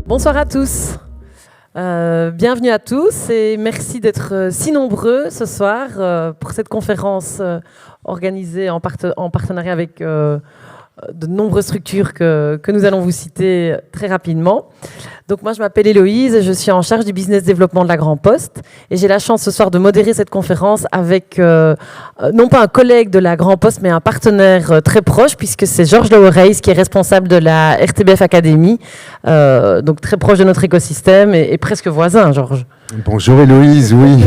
Bonsoir à tous. Bienvenue à tous et merci d'être si nombreux ce soir pour cette conférence organisée en partenariat avec de nombreuses structures que nous allons vous citer très rapidement. Donc moi je m'appelle Héloïse, je suis en charge du business développement de la Grand Poste et j'ai la chance ce soir de modérer cette conférence avec non pas un collègue de la Grand Poste mais un partenaire très proche puisque c'est Georges Lowereys qui est responsable de la RTBF Academy, donc très proche de notre écosystème et presque voisin, Georges. Bonjour Héloïse, oui,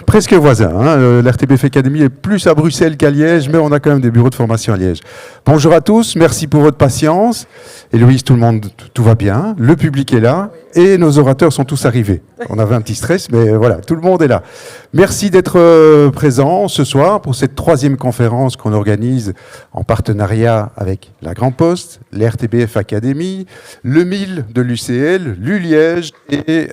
presque voisin. Hein. L'RTBF Academy est plus à Bruxelles qu'à Liège, mais on a quand même des bureaux de formation à Liège. Bonjour à tous, merci pour votre patience. Héloïse, tout va bien, le public est là et nos orateurs sont tous arrivés. On avait un petit stress, mais voilà, tout le monde est là. Merci d'être présents ce soir pour cette 3e conférence qu'on organise en partenariat avec la Grand Poste, l'RTBF Academy, le MIL de l'UCL, l'ULiège et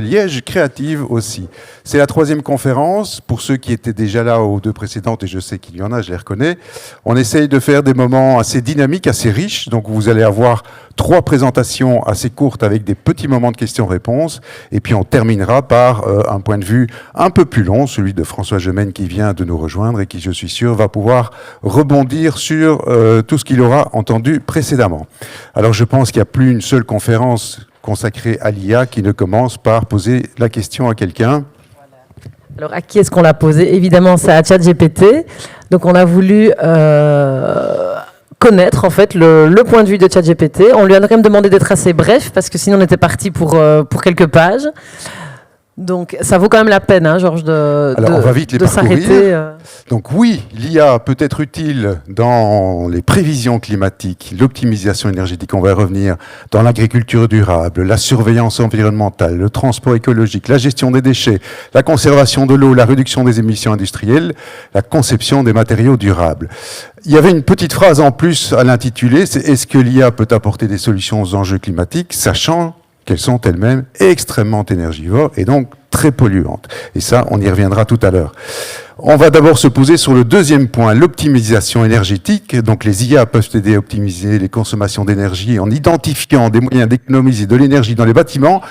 Liège Créative aussi. C'est la 3e conférence. Pour ceux qui étaient déjà là aux 2 précédentes, et je sais qu'il y en a, je les reconnais, on essaye de faire des moments assez dynamiques, assez riches. Donc vous allez avoir 3 présentations assez courtes avec des petits moments de questions-réponses. Et puis on terminera par un point de vue un peu plus long, celui de François Gemène qui vient de nous rejoindre et qui, je suis sûr, va pouvoir rebondir sur tout ce qu'il aura entendu précédemment. Alors je pense qu'il n'y a plus une seule conférence consacrée à l'IA qui ne commence par poser la question à quelqu'un. Alors à qui est-ce qu'on l'a posé? Évidemment, c'est à ChatGPT. Donc on a voulu connaître en fait le point de vue de ChatGPT. On lui a quand même demandé d'être assez bref parce que sinon on était parti pour quelques pages. Donc ça vaut quand même la peine, hein, Georges, Alors, on va vite les s'arrêter. Donc oui, l'IA peut être utile dans les prévisions climatiques, l'optimisation énergétique, on va y revenir, dans l'agriculture durable, la surveillance environnementale, le transport écologique, la gestion des déchets, la conservation de l'eau, la réduction des émissions industrielles, la conception des matériaux durables. Il y avait une petite phrase en plus à l'intitulé, c'est « Est-ce que l'IA peut apporter des solutions aux enjeux climatiques, sachant qu'elles sont elles-mêmes extrêmement énergivores et donc très polluantes ». Et ça, on y reviendra tout à l'heure. On va d'abord se poser sur le 2e point, l'optimisation énergétique. Donc les IA peuvent aider à optimiser les consommations d'énergie en identifiant des moyens d'économiser de l'énergie dans les bâtiments,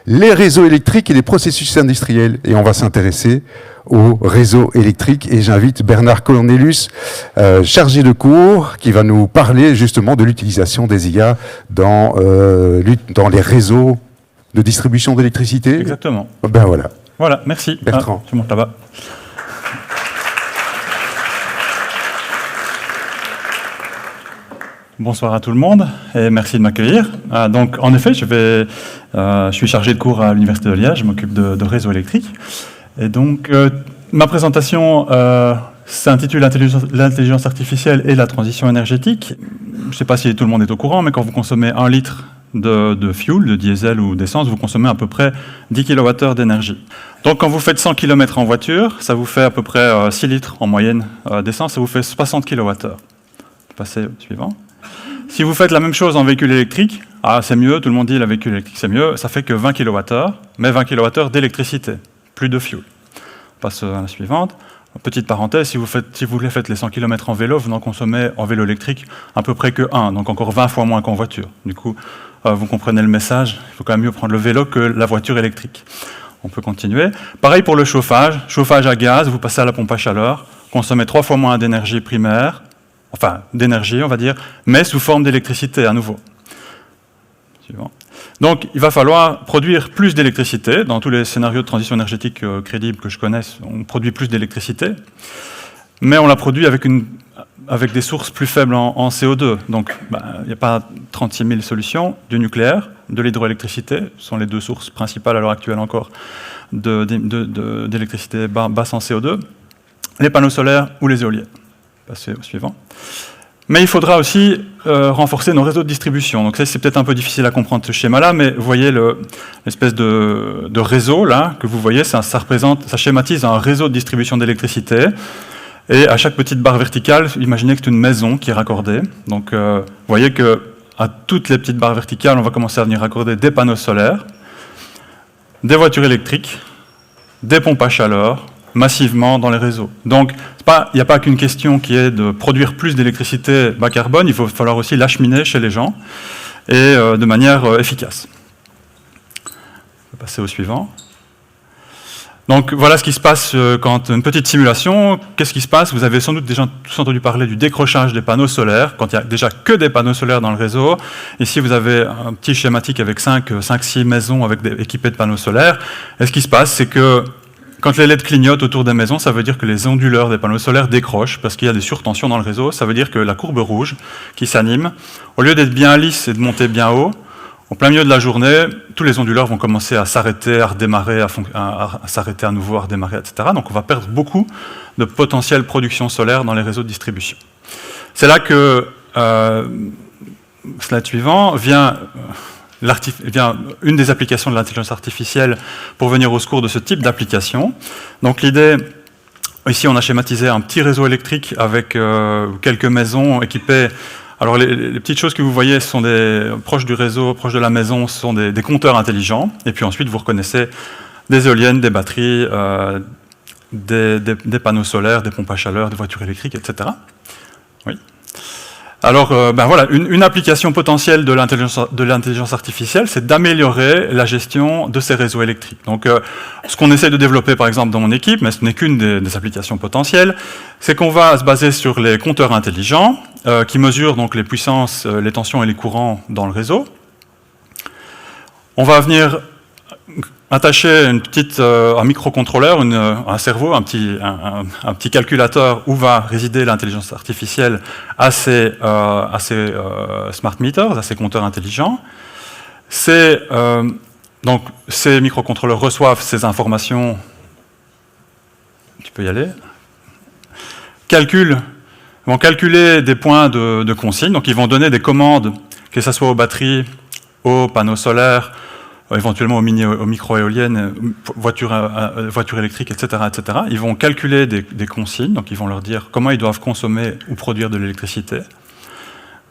les réseaux électriques et les processus industriels. Et on va s'intéresser au réseau électrique. Et j'invite Bernard Cornelius, chargé de cours, qui va nous parler justement de l'utilisation des IA dans les réseaux de distribution d'électricité. Exactement. Ben voilà. Voilà, merci. Bertrand. Tu montes là-bas. Bonsoir à tout le monde et merci de m'accueillir. Donc, en effet, je suis chargé de cours à l'Université de Liège, je m'occupe de réseau électrique. Et donc, ma présentation s'intitule l'intelligence artificielle et la transition énergétique. Je ne sais pas si tout le monde est au courant, mais quand vous consommez 1 litre de fuel, de diesel ou d'essence, vous consommez à peu près 10 kWh d'énergie. Donc, quand vous faites 100 km en voiture, ça vous fait à peu près 6 litres en moyenne d'essence, ça vous fait 60 kWh. Je vais passer au suivant. Si vous faites la même chose en véhicule électrique, c'est mieux, tout le monde dit le véhicule électrique c'est mieux, ça fait que 20 kWh, mais 20 kWh d'électricité, plus de fuel. On passe à la suivante. Petite parenthèse, si vous faites les 100 km en vélo, vous en consommez en vélo électrique à peu près que 1, donc encore 20 fois moins qu'en voiture. Du coup, vous comprenez le message, il faut quand même mieux prendre le vélo que la voiture électrique. On peut continuer. Pareil pour le chauffage à gaz, vous passez à la pompe à chaleur, consommez 3 fois moins d'énergie primaire, enfin d'énergie on va dire, mais sous forme d'électricité à nouveau. Suivant. Donc il va falloir produire plus d'électricité. Dans tous les scénarios de transition énergétique crédibles que je connaisse, on produit plus d'électricité, mais on la produit avec des sources plus faibles en CO2. Donc il n'y a pas 36 000 solutions. Du nucléaire, de l'hydroélectricité, ce sont les 2 sources principales à l'heure actuelle encore d'électricité basse en CO2, les panneaux solaires ou les éoliennes. Passer au suivant. Mais il faudra aussi renforcer nos réseaux de distribution. Donc ça, c'est peut-être un peu difficile à comprendre ce schéma-là, mais vous voyez l'espèce de réseau là que vous voyez, ça schématise un réseau de distribution d'électricité. Et à chaque petite barre verticale, imaginez que c'est une maison qui est raccordée. Donc vous voyez que à toutes les petites barres verticales, on va commencer à venir raccorder des panneaux solaires, des voitures électriques, des pompes à chaleur, massivement dans les réseaux. Donc, il n'y a pas qu'une question qui est de produire plus d'électricité bas carbone, il va falloir aussi l'acheminer chez les gens et de manière efficace. passer au suivant. Donc voilà ce qui se passe quand une petite simulation. Qu'est-ce qui se passe? Vous avez sans doute déjà tous entendu parler du décrochage des panneaux solaires, quand il n'y a déjà que des panneaux solaires dans le réseau. Ici, vous avez un petit schématique avec 5-6 maisons équipées de panneaux solaires. Et ce qui se passe, c'est que quand les LED clignotent autour des maisons, ça veut dire que les onduleurs des panneaux solaires décrochent parce qu'il y a des surtensions dans le réseau. Ça veut dire que la courbe rouge qui s'anime, au lieu d'être bien lisse et de monter bien haut, en plein milieu de la journée, tous les onduleurs vont commencer à s'arrêter, à redémarrer, à s'arrêter à nouveau, à redémarrer, etc. Donc on va perdre beaucoup de potentielle production solaire dans les réseaux de distribution. C'est là que, slide suivant, vient une des applications de l'intelligence artificielle pour venir au secours de ce type d'application. Donc l'idée, ici on a schématisé un petit réseau électrique avec quelques maisons équipées. Alors les petites choses que vous voyez sont proches du réseau, proches de la maison, ce sont des compteurs intelligents. Et puis ensuite vous reconnaissez des éoliennes, des batteries, des panneaux solaires, des pompes à chaleur, des voitures électriques, etc. Oui. Alors, voilà, une application potentielle de l'intelligence artificielle, c'est d'améliorer la gestion de ces réseaux électriques. Donc, ce qu'on essaie de développer, par exemple, dans mon équipe, mais ce n'est qu'une des applications potentielles, c'est qu'on va se baser sur les compteurs intelligents qui mesurent donc les puissances, les tensions et les courants dans le réseau. On va venir attacher un microcontrôleur, un cerveau, un petit calculateur où va résider l'intelligence artificielle à ces smart meters, à ces compteurs intelligents. Donc, ces microcontrôleurs reçoivent ces informations. Tu peux y aller. Vont calculer des points de consigne. Donc, ils vont donner des commandes, que ce soit aux batteries, aux panneaux solaires, éventuellement aux micro-éoliennes, voitures électriques, etc., etc. Ils vont calculer des consignes, donc ils vont leur dire comment ils doivent consommer ou produire de l'électricité.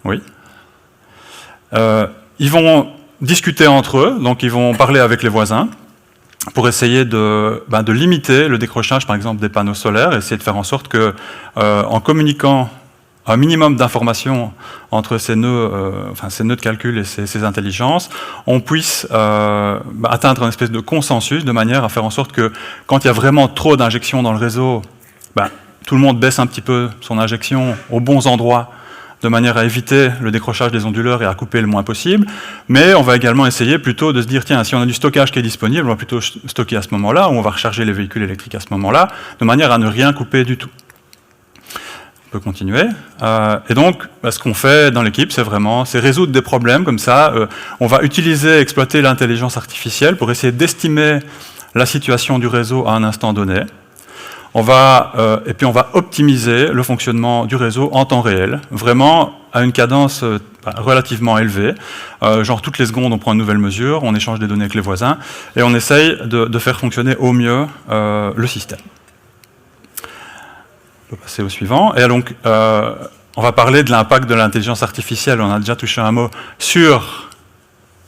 Oui. Ils vont discuter entre eux, donc ils vont parler avec les voisins pour essayer de limiter le décrochage, par exemple, des panneaux solaires, et essayer de faire en sorte que, en communiquant un minimum d'informations entre ces nœuds de calcul et ces intelligences, on puisse atteindre une espèce de consensus de manière à faire en sorte que quand il y a vraiment trop d'injections dans le réseau, tout le monde baisse un petit peu son injection aux bons endroits de manière à éviter le décrochage des onduleurs et à couper le moins possible. Mais on va également essayer plutôt de se dire, tiens, si on a du stockage qui est disponible, on va plutôt stocker à ce moment-là, ou on va recharger les véhicules électriques à ce moment-là, de manière à ne rien couper du tout. On peut continuer. Et donc, ce qu'on fait dans l'équipe, c'est résoudre des problèmes comme ça. On va exploiter l'intelligence artificielle pour essayer d'estimer la situation du réseau à un instant donné. Et puis on va optimiser le fonctionnement du réseau en temps réel, vraiment à une cadence relativement élevée. Genre toutes les secondes, on prend une nouvelle mesure, on échange des données avec les voisins, et on essaye de faire fonctionner au mieux le système. On peut passer au suivant. Et donc, on va parler de l'impact de l'intelligence artificielle. On a déjà touché un mot sur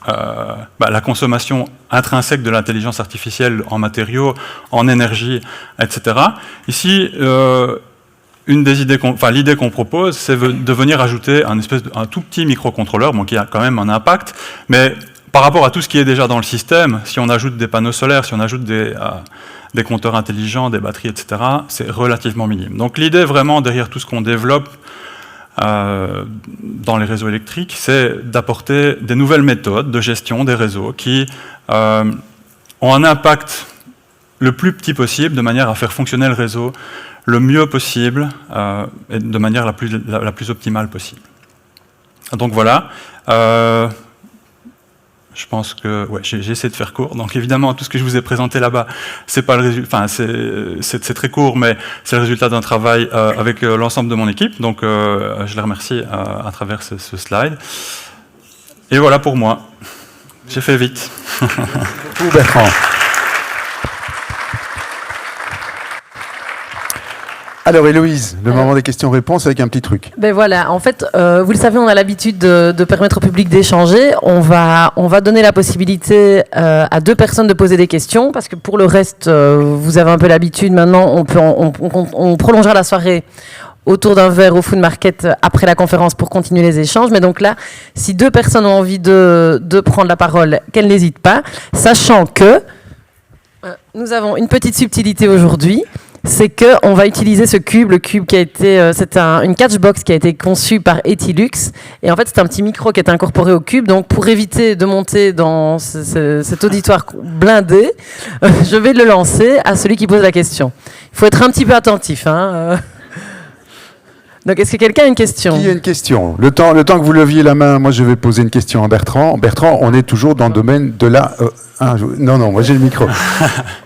la consommation intrinsèque de l'intelligence artificielle en matériaux, en énergie, etc. Ici, l'idée qu'on propose, c'est de venir ajouter un tout petit microcontrôleur, qui a quand même un impact, mais par rapport à tout ce qui est déjà dans le système, si on ajoute des panneaux solaires, si on ajoute des compteurs intelligents, des batteries, etc., c'est relativement minime. Donc l'idée vraiment derrière tout ce qu'on développe dans les réseaux électriques, c'est d'apporter des nouvelles méthodes de gestion des réseaux qui ont un impact le plus petit possible, de manière à faire fonctionner le réseau le mieux possible et de manière la plus optimale possible. Donc voilà. Je pense que j'ai essayé de faire court. Donc évidemment, tout ce que je vous ai présenté là-bas, c'est pas le résultat. C'est très court, mais c'est le résultat d'un travail avec l'ensemble de mon équipe. Donc je les remercie à travers ce slide. Et voilà pour moi. J'ai fait vite. Merci beaucoup, Bertrand. Alors Héloïse, le moment des questions-réponses avec un petit truc. Ben voilà, en fait, vous le savez, on a l'habitude de permettre au public d'échanger. On va donner la possibilité à 2 personnes de poser des questions, parce que pour le reste, vous avez un peu l'habitude maintenant, on prolongera la soirée autour d'un verre au Food Market après la conférence pour continuer les échanges. Mais donc là, si 2 personnes ont envie de prendre la parole, qu'elles n'hésitent pas, sachant que nous avons une petite subtilité aujourd'hui, c'est qu'on va utiliser ce cube, le cube qui a été, c'est une catchbox qui a été conçue par Etilux, et en fait c'est un petit micro qui est incorporé au cube, donc pour éviter de monter dans cet auditoire blindé, je vais le lancer à celui qui pose la question. Il faut être un petit peu attentif, hein. Donc, est-ce que quelqu'un a une question ? Qui a une question ? Le temps que vous leviez la main, moi je vais poser une question à Bertrand. Bertrand, on est toujours dans le domaine de la... non, moi j'ai le micro.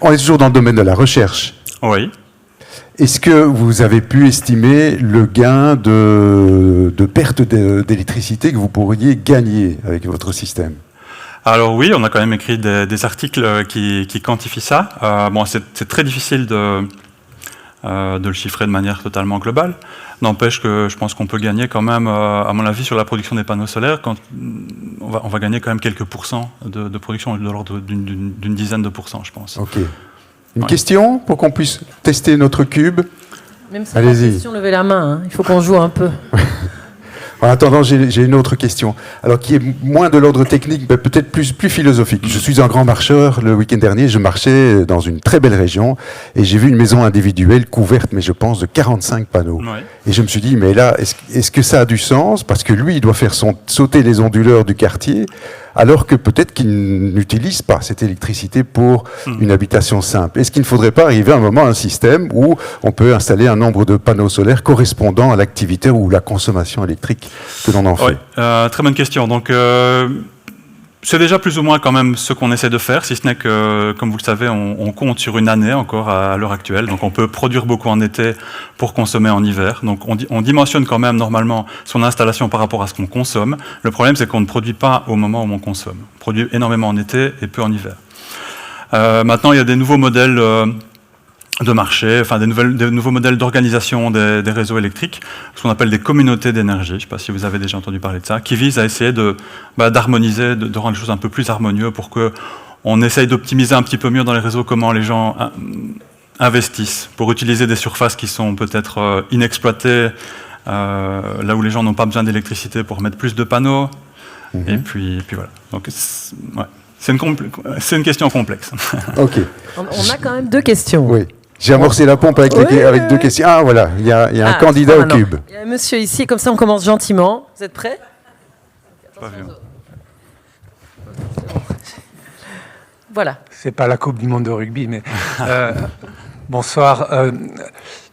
On est toujours dans le domaine de la recherche. Oui. Est-ce que vous avez pu estimer le gain de perte d'électricité que vous pourriez gagner avec votre système ? Alors oui, on a quand même écrit des articles qui quantifient ça. Bon, c'est très difficile de le chiffrer de manière totalement globale. N'empêche que je pense qu'on peut gagner quand même, à mon avis, sur la production des panneaux solaires, on va gagner quand même quelques pourcents de production, de l'ordre d'une dizaine de pourcents, je pense. Ok. Une question pour qu'on puisse tester notre cube ? Même si c'est une question, levez la main, hein. Il faut qu'on joue un peu. En attendant, j'ai une autre question, alors qui est moins de l'ordre technique, mais peut-être plus philosophique. Je suis un grand marcheur. Le week-end dernier, je marchais dans une très belle région et j'ai vu une maison individuelle couverte, mais je pense, de 45 panneaux. Ouais. Et je me suis dit, mais là, est-ce que ça a du sens ? Parce que lui, il doit faire sauter les onduleurs du quartier, alors que peut-être qu'il n'utilise pas cette électricité pour une habitation simple. Est-ce qu'il ne faudrait pas arriver à un moment à un système où on peut installer un nombre de panneaux solaires correspondant à l'activité ou la consommation électrique que l'on en fait ? Oui, très bonne question. Donc, c'est déjà plus ou moins quand même ce qu'on essaie de faire, si ce n'est que, comme vous le savez, on compte sur une année encore à l'heure actuelle. Donc on peut produire beaucoup en été pour consommer en hiver. Donc on dimensionne quand même normalement son installation par rapport à ce qu'on consomme. Le problème, c'est qu'on ne produit pas au moment où on consomme. On produit énormément en été et peu en hiver. Maintenant, il y a des nouveaux modèles de marché, enfin des nouveaux modèles d'organisation des réseaux électriques, ce qu'on appelle des communautés d'énergie, je ne sais pas si vous avez déjà entendu parler de ça, qui visent à essayer d'harmoniser, de rendre les choses un peu plus harmonieuses pour qu'on essaye d'optimiser un petit peu mieux dans les réseaux comment les gens investissent, pour utiliser des surfaces qui sont peut-être inexploitées, là où les gens n'ont pas besoin d'électricité pour mettre plus de panneaux, et puis voilà. Donc, c'est une question complexe. Ok. On a quand même 2 questions. Oui. J'ai amorcé la pompe avec 2 questions. Ah voilà, il y a un candidat au cube. Il y a un monsieur ici, comme ça on commence gentiment. Vous êtes prêts ? Pas vu. Voilà. C'est pas la Coupe du Monde de rugby, mais bonsoir.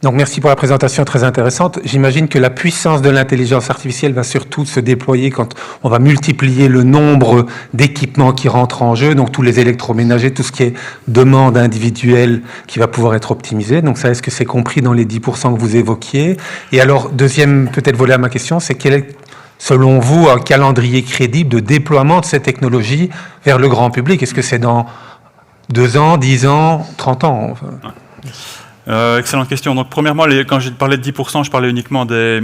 Donc merci pour la présentation très intéressante. J'imagine que la puissance de l'intelligence artificielle va surtout se déployer quand on va multiplier le nombre d'équipements qui rentrent en jeu, donc tous les électroménagers, tout ce qui est demande individuelle qui va pouvoir être optimisé. Donc ça, est-ce que c'est compris dans les 10% que vous évoquiez ? Et alors, deuxième peut-être volet à ma question, c'est quel est, selon vous, un calendrier crédible de déploiement de ces technologies vers le grand public ? Est-ce que c'est dans 2 ans, 10 ans, 30 ans enfin... Excellente question. Donc, premièrement, quand j'ai parlé de 10%, je parlais uniquement des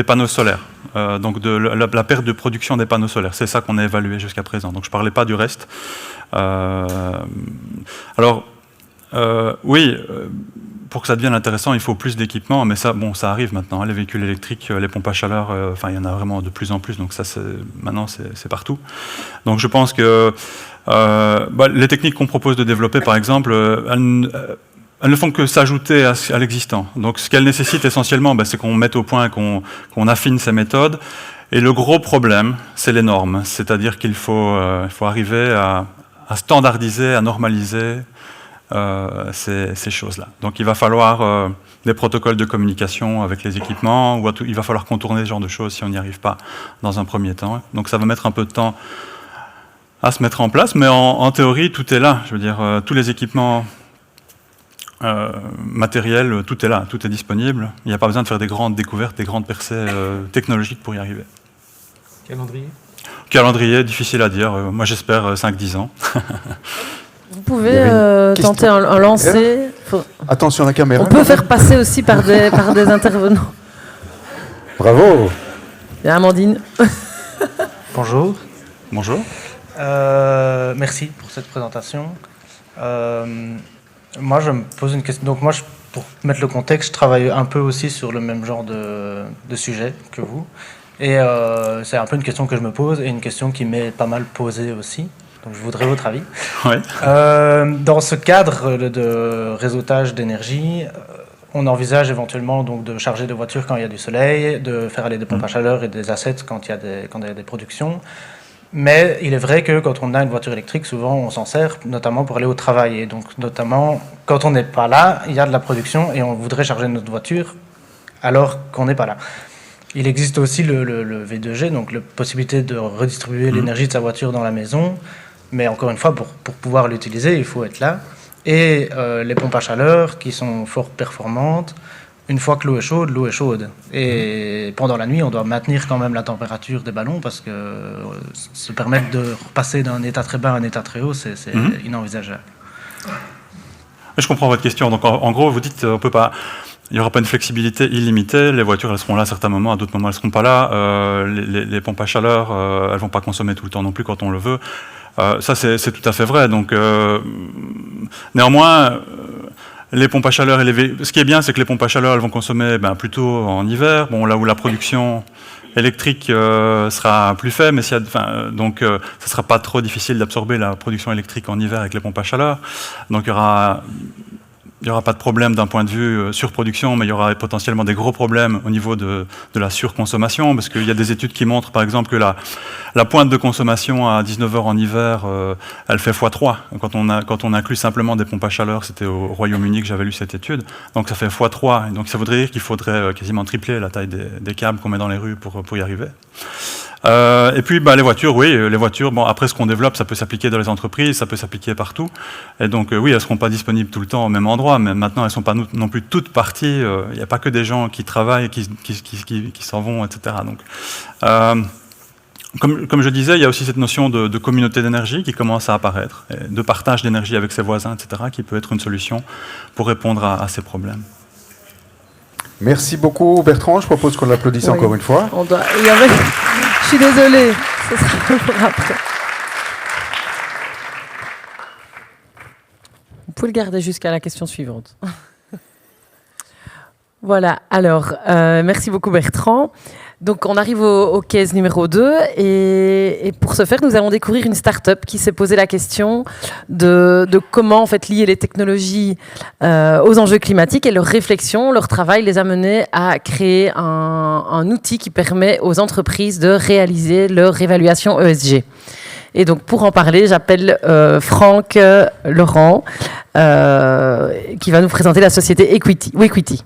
panneaux solaires, donc de la perte de production des panneaux solaires. C'est ça qu'on a évalué jusqu'à présent. Donc, je ne parlais pas du reste. Oui, pour que ça devienne intéressant, il faut plus d'équipements, mais ça arrive maintenant. Les véhicules électriques, les pompes à chaleur, il y en a vraiment de plus en plus. Donc, maintenant, c'est partout. Donc, je pense que les techniques qu'on propose de développer, par exemple, elles ne font que s'ajouter à l'existant. Donc ce qu'elles nécessitent essentiellement, c'est qu'on mette au point, qu'on affine ces méthodes. Et le gros problème, c'est les normes. C'est-à-dire qu'il faut arriver à standardiser, à normaliser ces choses-là. Donc il va falloir des protocoles de communication avec les équipements, ou il va falloir contourner ce genre de choses si on n'y arrive pas dans un premier temps. Donc ça va mettre un peu de temps à se mettre en place, mais en théorie, tout est là. Je veux dire, tous les équipements matériel, tout est là, tout est disponible. Il n'y a pas besoin de faire des grandes découvertes, des grandes percées technologiques pour y arriver. Calendrier, difficile à dire. Moi, j'espère 5-10 ans. Vous pouvez tenter un lancer. Attention à la caméra. On peut faire passer aussi par des intervenants. Bravo. Il y a Amandine. Bonjour. Bonjour. Merci pour cette présentation. Moi, je me pose une question. Donc, moi, je pour mettre le contexte, je travaille un peu aussi sur le même genre de sujet que vous. Et c'est un peu une question que je me pose et une question qui m'est pas mal posée aussi. Donc je voudrais votre avis. Ouais. Dans ce cadre de réseautage d'énergie, on envisage éventuellement donc, de charger des voitures quand il y a du soleil, de faire aller des pompes à chaleur et des assets quand il y a des productions. Mais il est vrai que quand on a une voiture électrique, souvent on s'en sert notamment pour aller au travail. Et donc notamment quand on n'est pas là, il y a de la production et on voudrait charger notre voiture alors qu'on n'est pas là. Il existe aussi le V2G, donc la possibilité de redistribuer l'énergie de sa voiture dans la maison. Mais encore une fois, pour pouvoir l'utiliser, il faut être là. Et les pompes à chaleur qui sont fort performantes, une fois que l'eau est chaude. Et pendant la nuit, on doit maintenir quand même la température des ballons parce que se permettre de repasser d'un état très bas à un état très haut, c'est inenvisageable. Je comprends votre question. Donc en gros, vous dites on peut pas. Il n'y aura pas une flexibilité illimitée. Les voitures, elles seront là à certains moments, à d'autres moments, elles ne seront pas là. Les pompes à chaleur, elles ne vont pas consommer tout le temps non plus quand on le veut. Ça, c'est tout à fait vrai. Donc, néanmoins, les pompes à chaleur, ce qui est bien, c'est que les pompes à chaleur, elles vont consommer plutôt en hiver. Bon, là où la production électrique sera plus faible, mais donc ça ne sera pas trop difficile d'absorber la production électrique en hiver avec les pompes à chaleur. Donc, il n'y aura pas de problème d'un point de vue surproduction, mais il y aura potentiellement des gros problèmes au niveau de la surconsommation, parce qu'il y a des études qui montrent, par exemple, que la pointe de consommation à 19h en hiver, elle fait x3. Quand on inclut simplement des pompes à chaleur, c'était au Royaume-Uni que j'avais lu cette étude, donc ça fait x3. Donc ça voudrait dire qu'il faudrait quasiment tripler la taille des câbles qu'on met dans les rues pour y arriver. Et puis les voitures, oui, les voitures, après ce qu'on développe, ça peut s'appliquer dans les entreprises, ça peut s'appliquer partout. Et donc oui, elles ne seront pas disponibles tout le temps au même endroit, mais maintenant elles ne sont pas non plus toutes parties. Il n'y a pas que des gens qui travaillent, qui s'en vont, etc. Donc, comme je disais, il y a aussi cette notion de communauté d'énergie qui commence à apparaître, et de partage d'énergie avec ses voisins, etc., qui peut être une solution pour répondre à ces problèmes. Merci beaucoup Bertrand, je propose qu'on l'applaudisse encore une fois. Je suis désolée, ce sera pour après. Vous pouvez le garder jusqu'à la question suivante. Voilà, alors, merci beaucoup Bertrand. Donc on arrive au case numéro 2 et pour ce faire, nous allons découvrir une start-up qui s'est posé la question de comment en fait lier les technologies aux enjeux climatiques, et leur réflexion, leur travail les a menés à créer un outil qui permet aux entreprises de réaliser leur évaluation ESG. Et donc pour en parler, j'appelle Franck Laurent qui va nous présenter la société Wequity.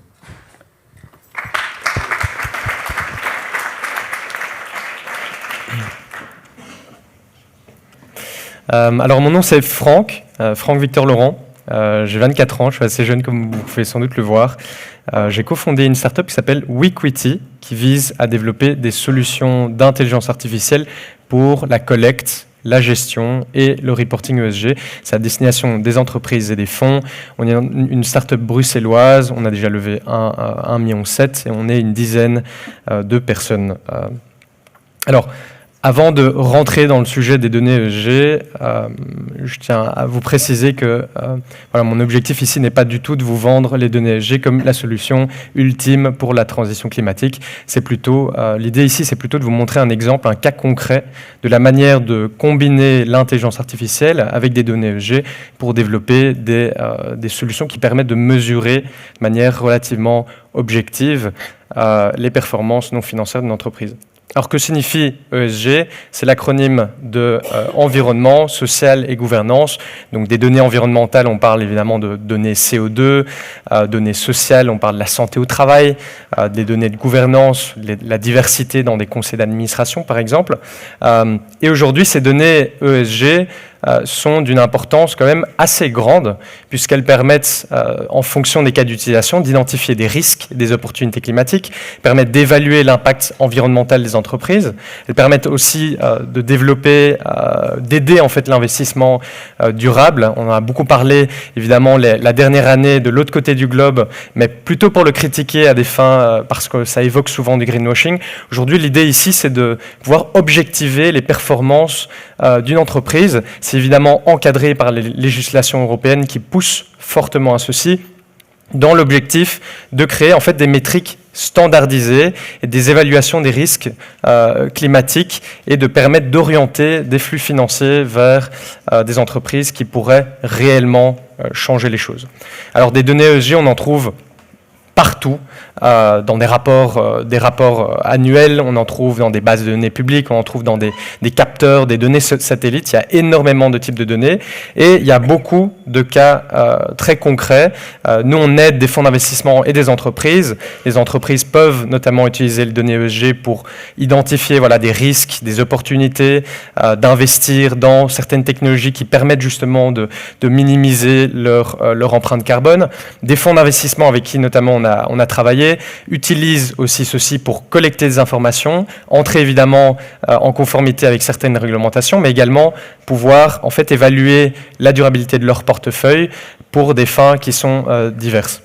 Alors mon nom c'est Franck Victor Laurent, j'ai 24 ans, je suis assez jeune comme vous pouvez sans doute le voir. J'ai cofondé une startup qui s'appelle Wequity qui vise à développer des solutions d'intelligence artificielle pour la collecte, la gestion et le reporting ESG. C'est à destination des entreprises et des fonds. On est une startup bruxelloise, on a déjà levé 1,7 million et on est une dizaine de personnes. Alors, avant de rentrer dans le sujet des données ESG, je tiens à vous préciser que mon objectif ici n'est pas du tout de vous vendre les données ESG comme la solution ultime pour la transition climatique. C'est plutôt l'idée ici, c'est plutôt de vous montrer un exemple, un cas concret de la manière de combiner l'intelligence artificielle avec des données ESG pour développer des solutions qui permettent de mesurer de manière relativement objective les performances non financières d'une entreprise. Alors, que signifie ESG? C'est l'acronyme de environnement, social et gouvernance. Donc, des données environnementales, on parle évidemment de données CO2, données sociales, on parle de la santé au travail, des données de gouvernance, la diversité dans des conseils d'administration, par exemple. Et aujourd'hui, ces données ESG sont d'une importance quand même assez grande, puisqu'elles permettent, en fonction des cas d'utilisation, d'identifier des risques, des opportunités climatiques, permettent d'évaluer l'impact environnemental des entreprises. Elles permettent aussi de développer, d'aider en fait l'investissement durable. On en a beaucoup parlé, évidemment, la dernière année de l'autre côté du globe, mais plutôt pour le critiquer à des fins, parce que ça évoque souvent du greenwashing. Aujourd'hui, l'idée ici, c'est de pouvoir objectiver les performances d'une entreprise. C'est évidemment encadré par les législations européennes qui poussent fortement à ceci. dans l'objectif de créer en fait des métriques standardisées et des évaluations des risques climatiques et de permettre d'orienter des flux financiers vers des entreprises qui pourraient réellement changer les choses. Alors des données ESG, on en trouve partout, dans des rapports annuels, on en trouve dans des bases de données publiques, on en trouve dans des capteurs, des données satellites. Il y a énormément de types de données et il y a beaucoup de cas très concrets. Nous, on aide des fonds d'investissement et des entreprises. Les entreprises peuvent notamment utiliser les données ESG pour identifier des risques, des opportunités, d'investir dans certaines technologies qui permettent justement de minimiser leur empreinte carbone. Des fonds d'investissement avec qui notamment on a travaillé utilisent aussi ceci pour collecter des informations, entrer évidemment en conformité avec certaines réglementations, mais également pouvoir en fait évaluer la durabilité de leur portefeuille pour des fins qui sont diverses.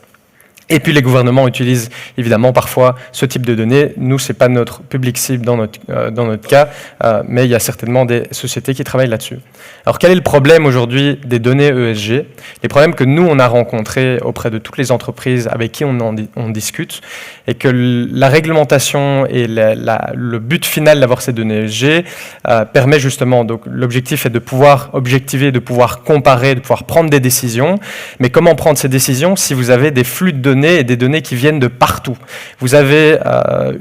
Et puis les gouvernements utilisent évidemment parfois ce type de données. Nous, ce n'est pas notre public cible dans notre cas, mais il y a certainement des sociétés qui travaillent là-dessus. Alors quel est le problème aujourd'hui des données ESG? Les problèmes que nous, on a rencontrés auprès de toutes les entreprises avec qui on discute, et que la réglementation et le but final d'avoir ces données ESG permet justement, donc l'objectif est de pouvoir objectiver, de pouvoir comparer, de pouvoir prendre des décisions. Mais comment prendre ces décisions si vous avez des flux de données et des données qui viennent de partout? Vous avez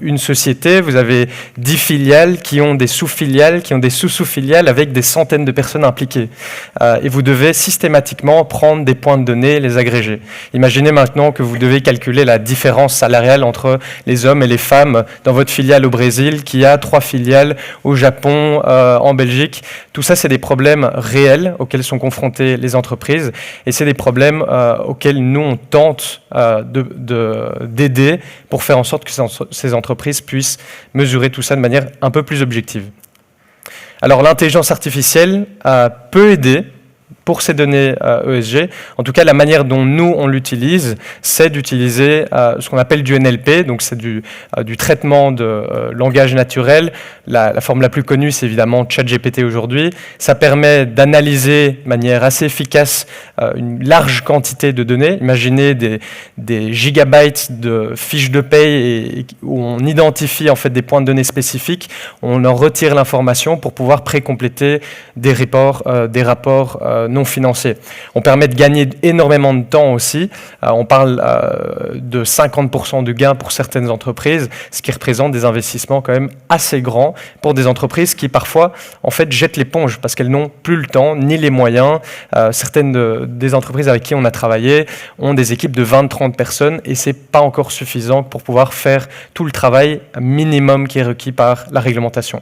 une société, vous avez 10 filiales qui ont des sous-filiales, qui ont des sous-sous-filiales avec des centaines de personnes impliquées. Et vous devez systématiquement prendre des points de données et les agréger. Imaginez maintenant que vous devez calculer la différence salariale entre les hommes et les femmes dans votre filiale au Brésil, qui a 3 filiales au Japon, en Belgique. Tout ça, c'est des problèmes réels auxquels sont confrontées les entreprises. Et c'est des problèmes auxquels nous, on tente d'aider pour faire en sorte que ces entreprises puissent mesurer tout ça de manière un peu plus objective. Alors l'intelligence artificielle peut aider pour ces données ESG. En tout cas, la manière dont nous, on l'utilise, c'est d'utiliser ce qu'on appelle du NLP, donc c'est du traitement de langage naturel. La forme la plus connue, c'est évidemment ChatGPT aujourd'hui. Ça permet d'analyser de manière assez efficace une large quantité de données. Imaginez des gigabytes de fiches de paye où on identifie en fait des points de données spécifiques, on en retire l'information pour pouvoir précompléter des rapports non financiers. On permet de gagner énormément de temps aussi. On parle de 50% de gains pour certaines entreprises, ce qui représente des investissements quand même assez grands pour des entreprises qui parfois en fait jettent l'éponge parce qu'elles n'ont plus le temps ni les moyens. Certaines des entreprises avec qui on a travaillé ont des équipes de 20-30 personnes et c'est pas encore suffisant pour pouvoir faire tout le travail minimum qui est requis par la réglementation.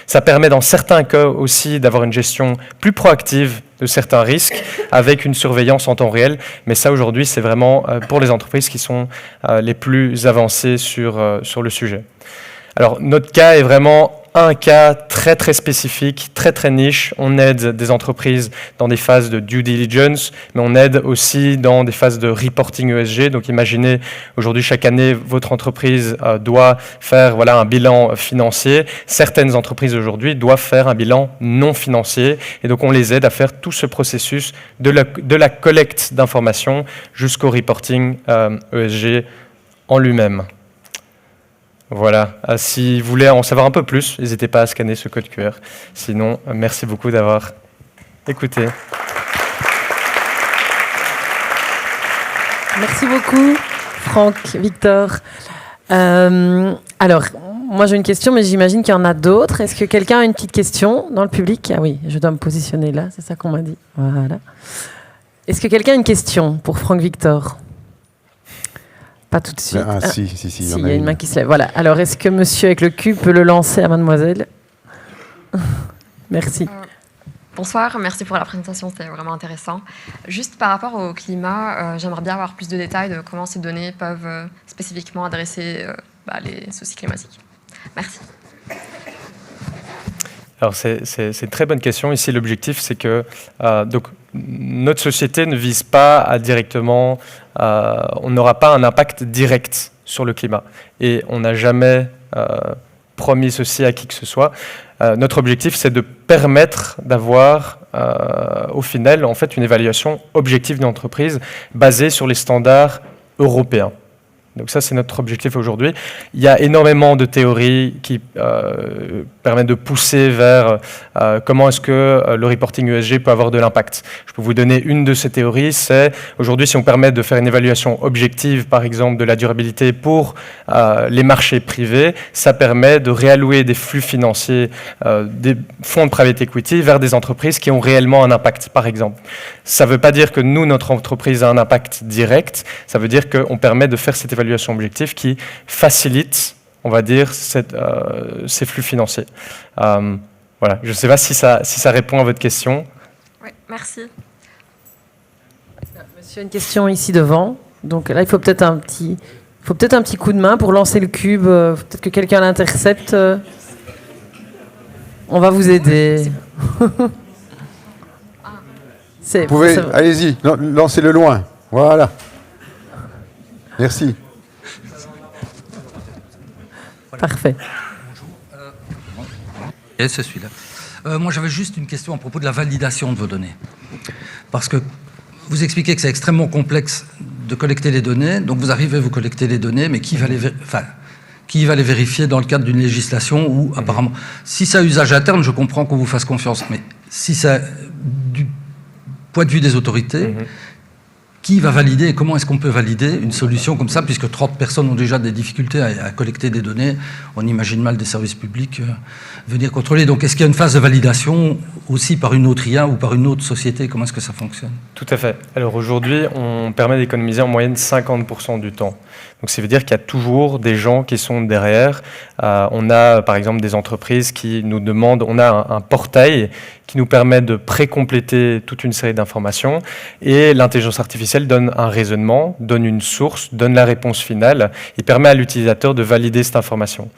Ça permet dans certains cas aussi d'avoir une gestion plus proactive de certains risques avec une surveillance en temps réel. Mais ça, aujourd'hui, c'est vraiment pour les entreprises qui sont les plus avancées sur le sujet. Alors, notre cas est vraiment un cas très très spécifique, très très niche. On aide des entreprises dans des phases de due diligence, mais on aide aussi dans des phases de reporting ESG. Donc imaginez, aujourd'hui, chaque année, votre entreprise doit faire un bilan financier. Certaines entreprises aujourd'hui doivent faire un bilan non financier. Et donc on les aide à faire tout ce processus de la collecte d'informations jusqu'au reporting ESG en lui-même. Voilà, si vous voulez en savoir un peu plus, n'hésitez pas à scanner ce code QR. Sinon, merci beaucoup d'avoir écouté. Merci beaucoup, Franck, Victor. Alors, moi j'ai une question, mais j'imagine qu'il y en a d'autres. Est-ce que quelqu'un a une petite question dans le public? Ah oui, je dois me positionner là, c'est ça qu'on m'a dit. Voilà. Est-ce que quelqu'un a une question pour Franck Victor? Pas tout de suite. Si, il y en a une main qui se lève. Voilà. Alors, est-ce que monsieur avec le cul peut le lancer à mademoiselle? Merci. Bonsoir, merci pour la présentation, c'était vraiment intéressant. Juste par rapport au climat, j'aimerais bien avoir plus de détails de comment ces données peuvent spécifiquement adresser les soucis climatiques. Merci. Alors c'est une très bonne question. Ici, l'objectif, c'est que donc, notre société ne vise pas à directement... on n'aura pas un impact direct sur le climat. Et on n'a jamais promis ceci à qui que ce soit. Notre objectif, c'est de permettre d'avoir, au final, en fait, une évaluation objective d'une entreprise basée sur les standards européen. Donc ça, c'est notre objectif aujourd'hui. Il y a énormément de théories qui permettent de pousser vers comment est-ce que le reporting ESG peut avoir de l'impact. Je peux vous donner une de ces théories, c'est aujourd'hui, si on permet de faire une évaluation objective, par exemple, de la durabilité pour les marchés privés, ça permet de réallouer des flux financiers des fonds de private equity vers des entreprises qui ont réellement un impact, par exemple. Ça ne veut pas dire que nous, notre entreprise a un impact direct, ça veut dire qu'on permet de faire cette évaluation objective qui facilite, on va dire, ces flux financiers. Voilà. Je ne sais pas si ça répond à votre question. Oui, merci. Monsieur a une question ici devant. Donc là, il faut peut-être un petit coup de main pour lancer le cube. Peut-être que quelqu'un l'intercepte. On va vous aider. Vous pouvez, allez-y, lancez-le loin. Voilà. Merci. Parfait. Et c'est celui-là. Moi, j'avais juste une question à propos de la validation de vos données. Parce que vous expliquez que c'est extrêmement complexe de collecter les données. Donc, vous arrivez, vous collectez les données, mais qui va les vérifier dans le cadre d'une législation où, apparemment, si c'est à usage interne, je comprends qu'on vous fasse confiance. Mais si c'est du point de vue des autorités, qui va valider et comment est-ce qu'on peut valider une solution comme ça, puisque 30 personnes ont déjà des difficultés à collecter des données, on imagine mal des services publics venir contrôler. Donc est-ce qu'il y a une phase de validation aussi par une autre IA ou par une autre société? Comment est-ce que ça fonctionne? Tout à fait. Alors aujourd'hui, on permet d'économiser en moyenne 50% du temps. Donc ça veut dire qu'il y a toujours des gens qui sont derrière. On a par exemple des entreprises qui nous demandent, on a un portail qui nous permet de pré-compléter toute une série d'informations et l'intelligence artificielle donne un raisonnement, donne une source, donne la réponse finale et permet à l'utilisateur de valider cette information.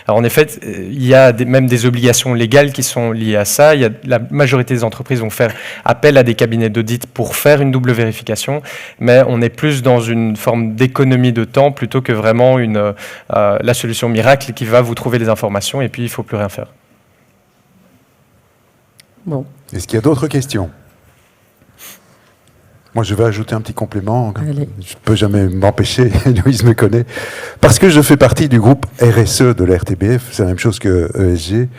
Alors en effet, il y a même des obligations légales qui sont liées à ça. La majorité des entreprises vont faire appel à des cabinets d'audit pour faire une double vérification, mais on est plus dans une forme d'économie de temps plutôt que vraiment la solution miracle qui va vous trouver les informations et puis il ne faut plus rien faire. Bon. Est-ce qu'il y a d'autres questions? Moi, je vais ajouter un petit complément. Allez. Je ne peux jamais m'empêcher, Louise me connaît. Parce que je fais partie du groupe RSE de la RTBF, c'est la même chose que ESG.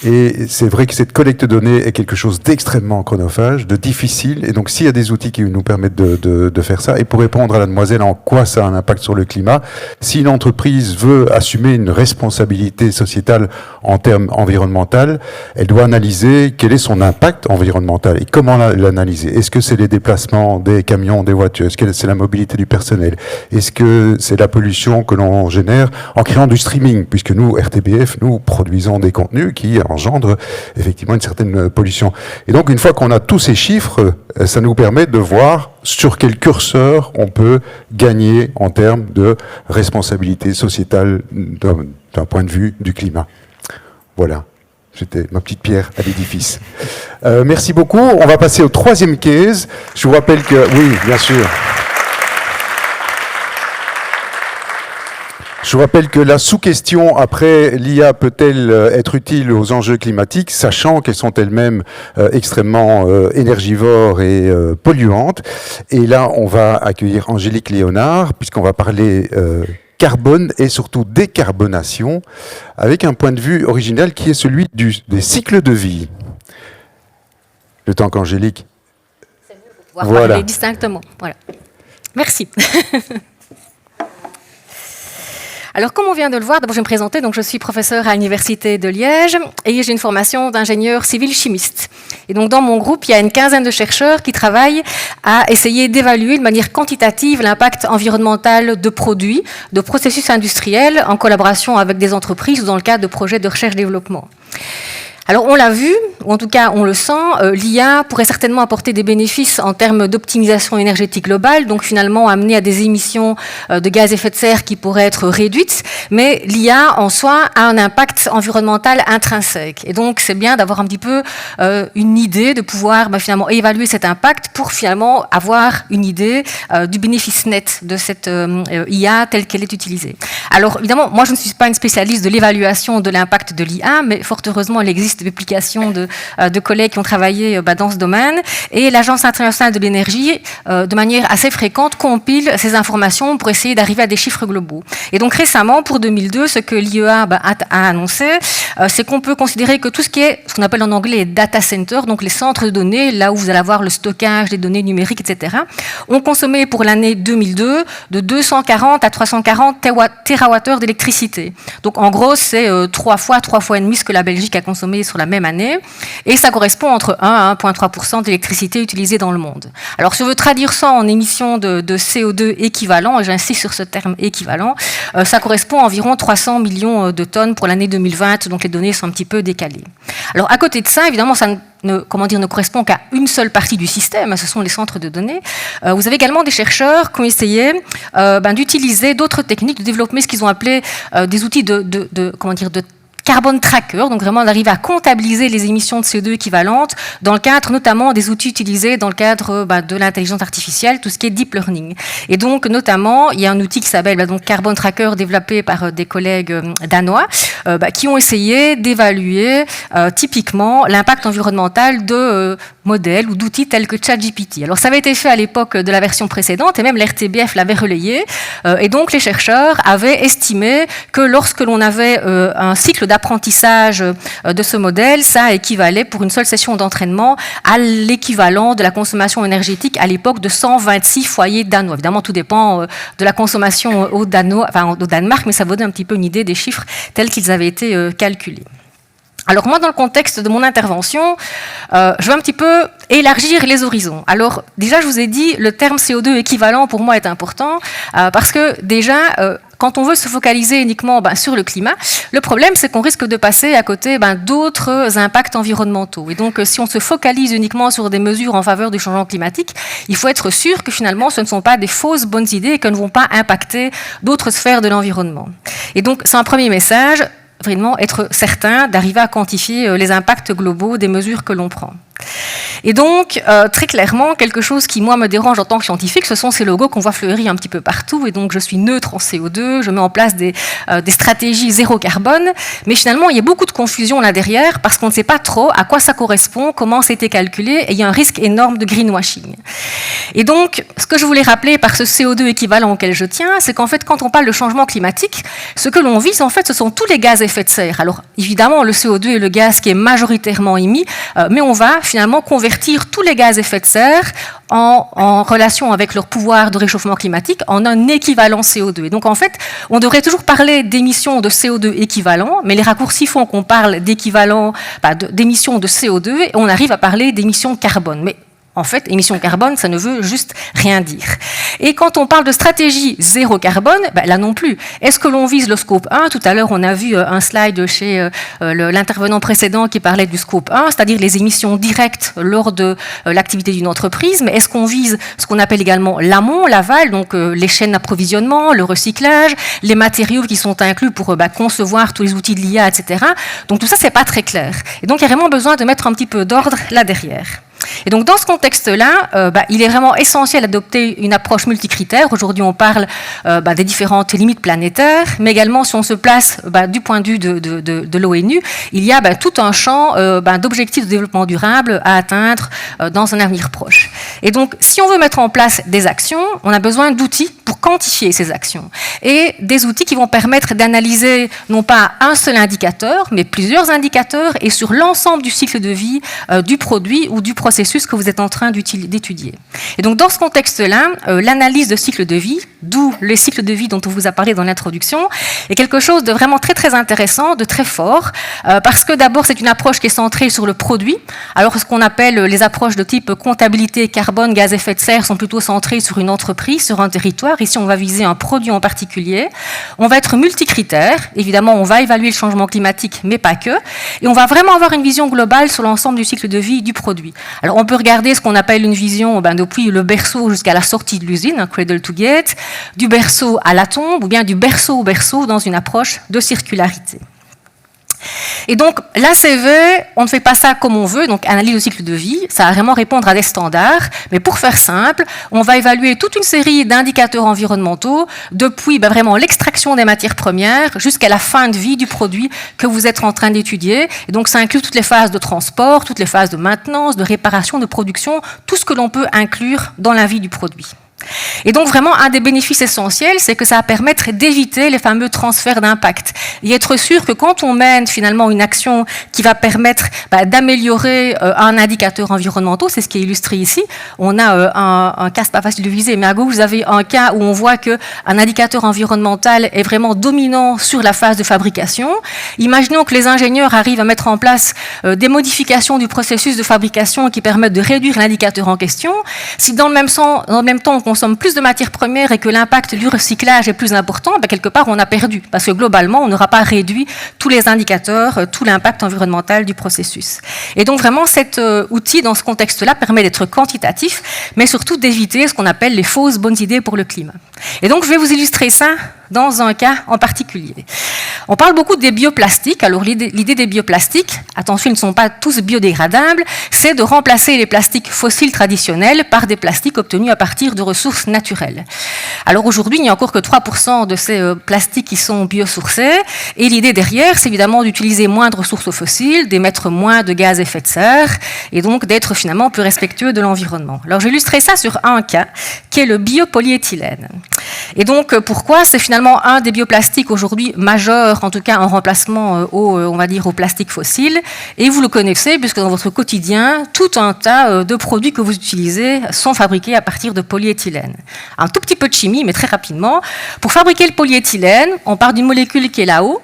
Et c'est vrai que cette collecte de données est quelque chose d'extrêmement chronophage, de difficile. Et donc, s'il y a des outils qui nous permettent de faire ça, et pour répondre à la demoiselle en quoi ça a un impact sur le climat, si une entreprise veut assumer une responsabilité sociétale en termes environnementaux, elle doit analyser quel est son impact environnemental et comment l'analyser. Est-ce que c'est les déplacements des camions, des voitures? Est-ce que c'est la mobilité du personnel? Est-ce que c'est la pollution que l'on génère en créant du streaming? Puisque nous, RTBF, nous produisons des contenus qui engendrent effectivement une certaine pollution. Et donc, une fois qu'on a tous ces chiffres, ça nous permet de voir sur quel curseur on peut gagner en termes de responsabilité sociétale d'un point de vue du climat. Voilà. C'était ma petite pierre à l'édifice. Merci beaucoup. On va passer au troisième case. Je vous rappelle que... Oui, bien sûr. Je vous rappelle que la sous-question, après, l'IA peut-elle être utile aux enjeux climatiques, sachant qu'elles sont elles-mêmes extrêmement énergivores et polluantes. Et là, on va accueillir Angélique Léonard, puisqu'on va parler... carbone et surtout décarbonation, avec un point de vue original qui est celui des cycles de vie. Le temps qu'Angélique... C'est mieux pour pouvoir parler distinctement. Voilà. Merci. Alors, comme on vient de le voir, d'abord je vais me présenter. Donc, je suis professeure à l'Université de Liège et j'ai une formation d'ingénieur civil chimiste. Et donc, dans mon groupe, il y a une quinzaine de chercheurs qui travaillent à essayer d'évaluer de manière quantitative l'impact environnemental de produits, de processus industriels en collaboration avec des entreprises ou dans le cadre de projets de recherche-développement. Alors, on l'a vu, ou en tout cas, on le sent, l'IA pourrait certainement apporter des bénéfices en termes d'optimisation énergétique globale, donc finalement amener à des émissions de gaz à effet de serre qui pourraient être réduites, mais l'IA en soi a un impact environnemental intrinsèque. Et donc, c'est bien d'avoir un petit peu une idée, de pouvoir finalement évaluer cet impact pour finalement avoir une idée du bénéfice net de cette IA telle qu'elle est utilisée. Alors, évidemment, moi, je ne suis pas une spécialiste de l'évaluation de l'impact de l'IA, mais fort heureusement, elle existe liste de publications de collègues qui ont travaillé dans ce domaine. Et l'Agence internationale de l'énergie, de manière assez fréquente, compile ces informations pour essayer d'arriver à des chiffres globaux. Et donc récemment, pour 2002, ce que l'IEA a annoncé, c'est qu'on peut considérer que tout ce qui est, ce qu'on appelle en anglais les data centers, donc les centres de données, là où vous allez avoir le stockage des données numériques, etc., ont consommé pour l'année 2002 de 240 à 340 TWh d'électricité. Donc en gros, c'est 3 fois et demi ce que la Belgique a consommé sur la même année, et ça correspond entre 1 à 1,3% d'électricité utilisée dans le monde. Alors si on veut traduire ça en émissions de CO2 équivalent, et j'insiste sur ce terme équivalent, ça correspond à environ 300 millions de tonnes pour l'année 2020, donc les données sont un petit peu décalées. Alors à côté de ça, évidemment, ça ne correspond qu'à une seule partie du système, ce sont les centres de données. Vous avez également des chercheurs qui ont essayé d'utiliser d'autres techniques, de développer ce qu'ils ont appelé des outils de carbone tracker, donc vraiment d'arriver à comptabiliser les émissions de CO2 équivalentes dans le cadre notamment des outils utilisés dans le cadre de l'intelligence artificielle, tout ce qui est deep learning. Et donc notamment, il y a un outil qui s'appelle Carbon Tracker développé par des collègues danois qui ont essayé d'évaluer typiquement l'impact environnemental de modèles ou d'outils tels que ChatGPT. Alors ça avait été fait à l'époque de la version précédente et même l'RTBF l'avait relayé et donc les chercheurs avaient estimé que lorsque l'on avait un cycle d'apprentissage de ce modèle, ça équivalait pour une seule session d'entraînement à l'équivalent de la consommation énergétique à l'époque de 126 foyers danois. Évidemment, tout dépend de la consommation au Danemark, mais ça vous donne un petit peu une idée des chiffres tels qu'ils avaient été calculés. Alors moi, dans le contexte de mon intervention, je vais un petit peu élargir les horizons. Alors déjà, je vous ai dit, le terme CO2 équivalent pour moi est important parce que déjà, quand on veut se focaliser uniquement sur le climat, le problème c'est qu'on risque de passer à côté d'autres impacts environnementaux. Et donc si on se focalise uniquement sur des mesures en faveur du changement climatique, il faut être sûr que finalement ce ne sont pas des fausses bonnes idées et qu'elles ne vont pas impacter d'autres sphères de l'environnement. Et donc c'est un premier message, vraiment être certain d'arriver à quantifier les impacts globaux des mesures que l'on prend. Et donc, très clairement, quelque chose qui, moi, me dérange en tant que scientifique, ce sont ces logos qu'on voit fleurir un petit peu partout. Et donc, je suis neutre en CO2, je mets en place des stratégies zéro carbone. Mais finalement, il y a beaucoup de confusion là derrière parce qu'on ne sait pas trop à quoi ça correspond, comment c'était calculé, et il y a un risque énorme de greenwashing. Et donc, ce que je voulais rappeler par ce CO2 équivalent auquel je tiens, c'est qu'en fait, quand on parle de changement climatique, ce que l'on vise, en fait, ce sont tous les gaz à effet de serre. Alors, évidemment, le CO2 est le gaz qui est majoritairement émis, mais on va finalement convertir tous les gaz à effet de serre en relation avec leur pouvoir de réchauffement climatique en un équivalent CO2. Et donc en fait, on devrait toujours parler d'émissions de CO2 équivalent, mais les raccourcis font qu'on parle d'équivalent, d'émissions de CO2 et on arrive à parler d'émissions carbone. Mais en fait, émissions carbone, ça ne veut juste rien dire. Et quand on parle de stratégie zéro carbone, là non plus. Est-ce que l'on vise le scope 1 ? Tout à l'heure, on a vu un slide chez l'intervenant précédent qui parlait du scope 1, c'est-à-dire les émissions directes lors de l'activité d'une entreprise. Mais est-ce qu'on vise ce qu'on appelle également l'amont, l'aval, donc les chaînes d'approvisionnement, le recyclage, les matériaux qui sont inclus pour concevoir tous les outils de l'IA, etc. Donc tout ça, c'est pas très clair. Et donc, il y a vraiment besoin de mettre un petit peu d'ordre là derrière. Et donc dans ce contexte-là, il est vraiment essentiel d'adopter une approche multicritère. Aujourd'hui, on parle des différentes limites planétaires, mais également si on se place du point de vue de l'ONU, il y a tout un champ d'objectifs de développement durable à atteindre dans un avenir proche. Et donc, si on veut mettre en place des actions, on a besoin d'outils pour quantifier ces actions. Et des outils qui vont permettre d'analyser non pas un seul indicateur, mais plusieurs indicateurs et sur l'ensemble du cycle de vie du produit ou du processus que vous êtes en train d'étudier. Et donc, dans ce contexte-là, l'analyse de cycle de vie, d'où le cycle de vie dont on vous a parlé dans l'introduction, est quelque chose de vraiment très, très intéressant, de très fort, parce que d'abord, c'est une approche qui est centrée sur le produit, alors que ce qu'on appelle les approches de type comptabilité, carbone, gaz à effet de serre sont plutôt centrées sur une entreprise, sur un territoire. Ici, on va viser un produit en particulier. On va être multicritère. Évidemment, on va évaluer le changement climatique, mais pas que. Et on va vraiment avoir une vision globale sur l'ensemble du cycle de vie du produit. Alors, on peut regarder ce qu'on appelle une vision depuis le berceau jusqu'à la sortie de l'usine, cradle to gate, du berceau à la tombe, ou bien du berceau au berceau dans une approche de circularité. Et donc, l'ACV, on ne fait pas ça comme on veut, donc analyse de cycle de vie, ça va vraiment répondre à des standards, mais pour faire simple, on va évaluer toute une série d'indicateurs environnementaux, depuis vraiment l'extraction des matières premières jusqu'à la fin de vie du produit que vous êtes en train d'étudier. Et donc, ça inclut toutes les phases de transport, toutes les phases de maintenance, de réparation, de production, tout ce que l'on peut inclure dans la vie du produit. Et donc vraiment, un des bénéfices essentiels, c'est que ça va permettre d'éviter les fameux transferts d'impact et être sûr que quand on mène finalement une action qui va permettre d'améliorer un indicateur environnemental, c'est ce qui est illustré ici. On a un cas, c'est pas facile de viser, mais à gauche, vous avez un cas où on voit qu'un indicateur environnemental est vraiment dominant sur la phase de fabrication. Imaginons que les ingénieurs arrivent à mettre en place des modifications du processus de fabrication qui permettent de réduire l'indicateur en question. Si dans le même temps, on consomme plus de matières premières et que l'impact du recyclage est plus important, quelque part, on a perdu. Parce que globalement, on n'aura pas réduit tous les indicateurs, tout l'impact environnemental du processus. Et donc, vraiment, cet outil, dans ce contexte-là, permet d'être quantitatif, mais surtout d'éviter ce qu'on appelle les fausses bonnes idées pour le climat. Et donc, je vais vous illustrer ça dans un cas en particulier. On parle beaucoup des bioplastiques. Alors, l'idée des bioplastiques, attention, ils ne sont pas tous biodégradables, c'est de remplacer les plastiques fossiles traditionnels par des plastiques obtenus à partir de ressources naturelles. Alors, aujourd'hui, il n'y a encore que 3% de ces plastiques qui sont biosourcés. Et l'idée derrière, c'est évidemment d'utiliser moins de ressources fossiles, d'émettre moins de gaz à effet de serre, et donc d'être finalement plus respectueux de l'environnement. Alors, j'ai illustré ça sur un cas, qui est le biopolyéthylène. Et donc, pourquoi c'est finalement un des bioplastiques aujourd'hui majeurs, en tout cas en remplacement on va dire, au plastique fossile. Et vous le connaissez, puisque dans votre quotidien, tout un tas de produits que vous utilisez sont fabriqués à partir de polyéthylène. Un tout petit peu de chimie, mais très rapidement. Pour fabriquer le polyéthylène, on part d'une molécule qui est là-haut,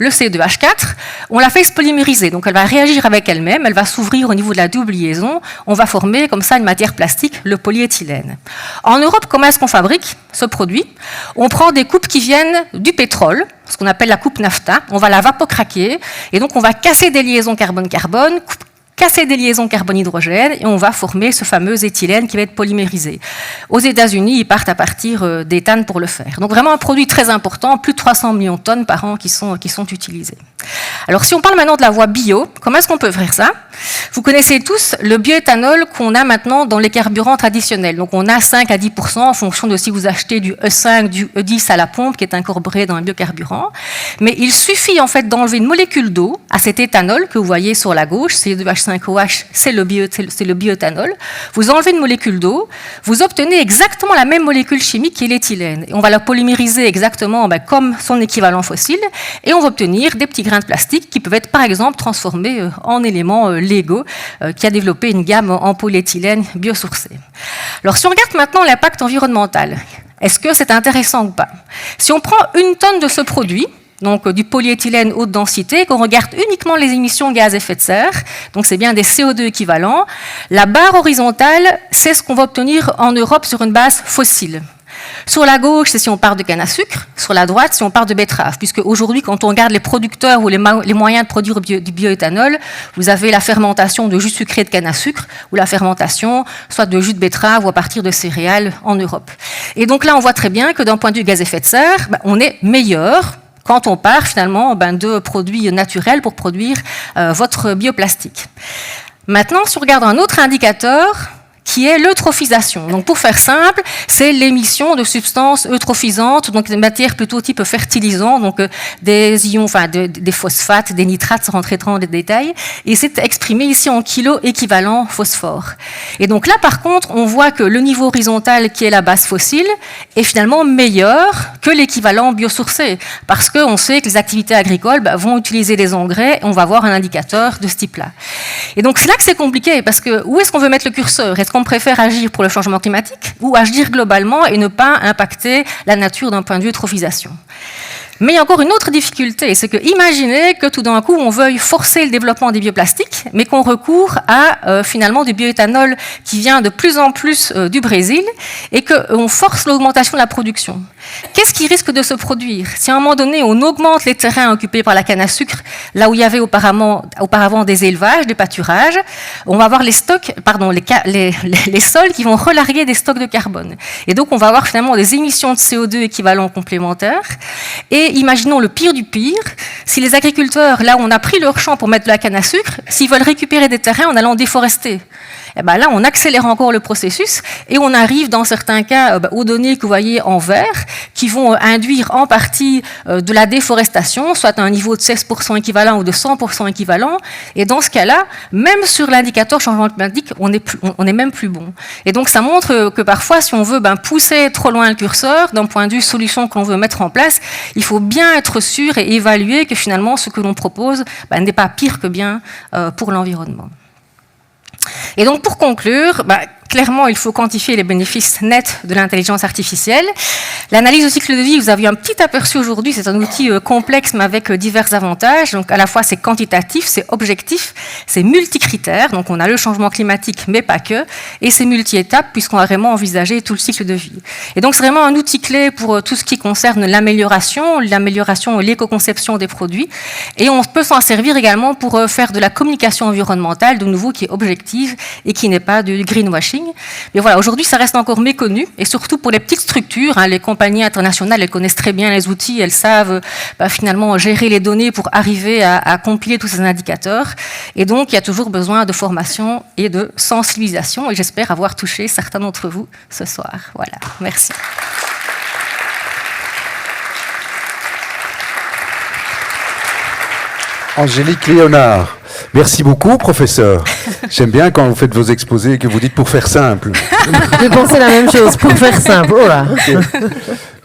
le C2H4, on la fait se polymériser. Donc elle va réagir avec elle-même, elle va s'ouvrir au niveau de la double liaison, on va former comme ça une matière plastique, le polyéthylène. En Europe, comment est-ce qu'on fabrique ce produit? On prend des coupes qui viennent du pétrole, ce qu'on appelle la coupe naphtha, on va la vapocraquer, et donc on va casser des liaisons carbone-carbone, casser des liaisons carbone-hydrogène et on va former ce fameux éthylène qui va être polymérisé. Aux États-Unis, ils partent à partir d'éthane pour le faire. Donc vraiment un produit très important, plus de 300 millions de tonnes par an qui sont utilisées. Alors si on parle maintenant de la voie bio, comment est-ce qu'on peut faire ça? Vous connaissez tous le bioéthanol qu'on a maintenant dans les carburants traditionnels. Donc on a 5 à 10% en fonction de si vous achetez du E5, du E10 à la pompe qui est incorporé dans le biocarburant. Mais il suffit en fait d'enlever une molécule d'eau à cet éthanol que vous voyez sur la gauche, C2H5OH, c'est le bioéthanol. Vous enlevez une molécule d'eau, vous obtenez exactement la même molécule chimique qui est l'éthylène. Et on va la polymériser exactement comme son équivalent fossile et on va obtenir des petits grains de plastique qui peuvent être par exemple transformés en éléments Lego qui a développé une gamme en polyéthylène biosourcé. Alors si on regarde maintenant l'impact environnemental, est-ce que c'est intéressant ou pas? Si on prend une tonne de ce produit, donc du polyéthylène haute densité, qu'on regarde uniquement les émissions de gaz à effet de serre, donc c'est bien des CO2 équivalents, la barre horizontale, c'est ce qu'on va obtenir en Europe sur une base fossile. Sur la gauche, c'est si on part de canne à sucre. Sur la droite, si on part de betterave. Puisque aujourd'hui, quand on regarde les producteurs ou les moyens de produire du bioéthanol, vous avez la fermentation de jus sucré de canne à sucre ou la fermentation soit de jus de betterave ou à partir de céréales en Europe. Et donc là, on voit très bien que d'un point de vue gaz à effet de serre, on est meilleur quand on part finalement de produits naturels pour produire votre bioplastique. Maintenant, si on regarde un autre indicateur, qui est l'eutrophisation. Donc, pour faire simple, c'est l'émission de substances eutrophisantes, donc des matières plutôt type fertilisant, donc des ions, des phosphates, des nitrates, sans rentrer trop dans les détails, et c'est exprimé ici en kilos équivalent phosphore. Et donc là, par contre, on voit que le niveau horizontal, qui est la base fossile, est finalement meilleur que l'équivalent biosourcé, parce qu'on sait que les activités agricoles vont utiliser des engrais, et on va avoir un indicateur de ce type-là. Et donc, c'est là que c'est compliqué, parce que où est-ce qu'on veut mettre le curseur? Est-ce qu'on préfère agir pour le changement climatique ou agir globalement et ne pas impacter la nature d'un point de vue eutrophisation? Mais il y a encore une autre difficulté, c'est que imaginez que tout d'un coup on veuille forcer le développement des bioplastiques, mais qu'on recourt à finalement du bioéthanol qui vient de plus en plus du Brésil et qu'on force l'augmentation de la production. Qu'est-ce qui risque de se produire? Si à un moment donné, on augmente les terrains occupés par la canne à sucre, là où il y avait auparavant des élevages, des pâturages, on va avoir les sols qui vont relarguer des stocks de carbone. Et donc, on va avoir finalement des émissions de CO2 équivalents complémentaires. Et imaginons le pire du pire, si les agriculteurs, là où on a pris leur champ pour mettre de la canne à sucre, s'ils veulent récupérer des terrains en allant déforester, eh ben là, on accélère encore le processus et on arrive dans certains cas aux données que vous voyez en vert qui vont induire en partie de la déforestation, soit à un niveau de 16% équivalent ou de 100% équivalent. Et dans ce cas-là, même sur l'indicateur changement climatique, on est même plus bon. Et donc, ça montre que parfois, si on veut pousser trop loin le curseur, d'un point de vue solution qu'on veut mettre en place, il faut bien être sûr et évaluer que finalement, ce que l'on propose n'est pas pire que bien pour l'environnement. Et donc, pour conclure, clairement, il faut quantifier les bénéfices nets de l'intelligence artificielle. L'analyse de cycle de vie, vous avez eu un petit aperçu aujourd'hui, c'est un outil complexe mais avec divers avantages. Donc à la fois c'est quantitatif, c'est objectif, c'est multicritère, donc on a le changement climatique mais pas que, et c'est multi-étapes puisqu'on va vraiment envisager tout le cycle de vie. Et donc c'est vraiment un outil clé pour tout ce qui concerne l'amélioration et l'éco-conception des produits. Et on peut s'en servir également pour faire de la communication environnementale, de nouveau qui est objective et qui n'est pas du greenwashing. Mais voilà, aujourd'hui, ça reste encore méconnu, et surtout pour les petites structures. Les compagnies internationales, elles connaissent très bien les outils, elles savent finalement gérer les données pour arriver à compiler tous ces indicateurs. Et donc, il y a toujours besoin de formation et de sensibilisation, et j'espère avoir touché certains d'entre vous ce soir. Voilà, merci. Angélique Léonard. Merci beaucoup, professeur. J'aime bien quand vous faites vos exposés et que vous dites pour faire simple. J'ai pensé la même chose, pour faire simple. Oh là. Okay.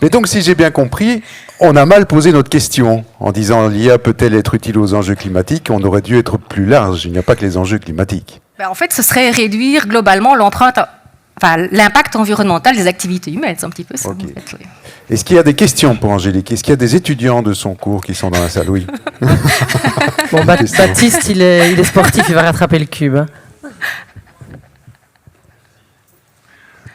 Mais donc, si j'ai bien compris, on a mal posé notre question en disant l'IA peut-elle être utile aux enjeux climatiques? On aurait dû être plus large. Il n'y a pas que les enjeux climatiques. En fait, ce serait réduire globalement l'impact environnemental des activités humaines. C'est un petit peu ça. Okay. En fait, oui. Est-ce qu'il y a des questions pour Angélique? Est-ce qu'il y a des étudiants de son cours qui sont dans la salle? Oui. Bon, Baptiste, il est sportif, il va rattraper le cube.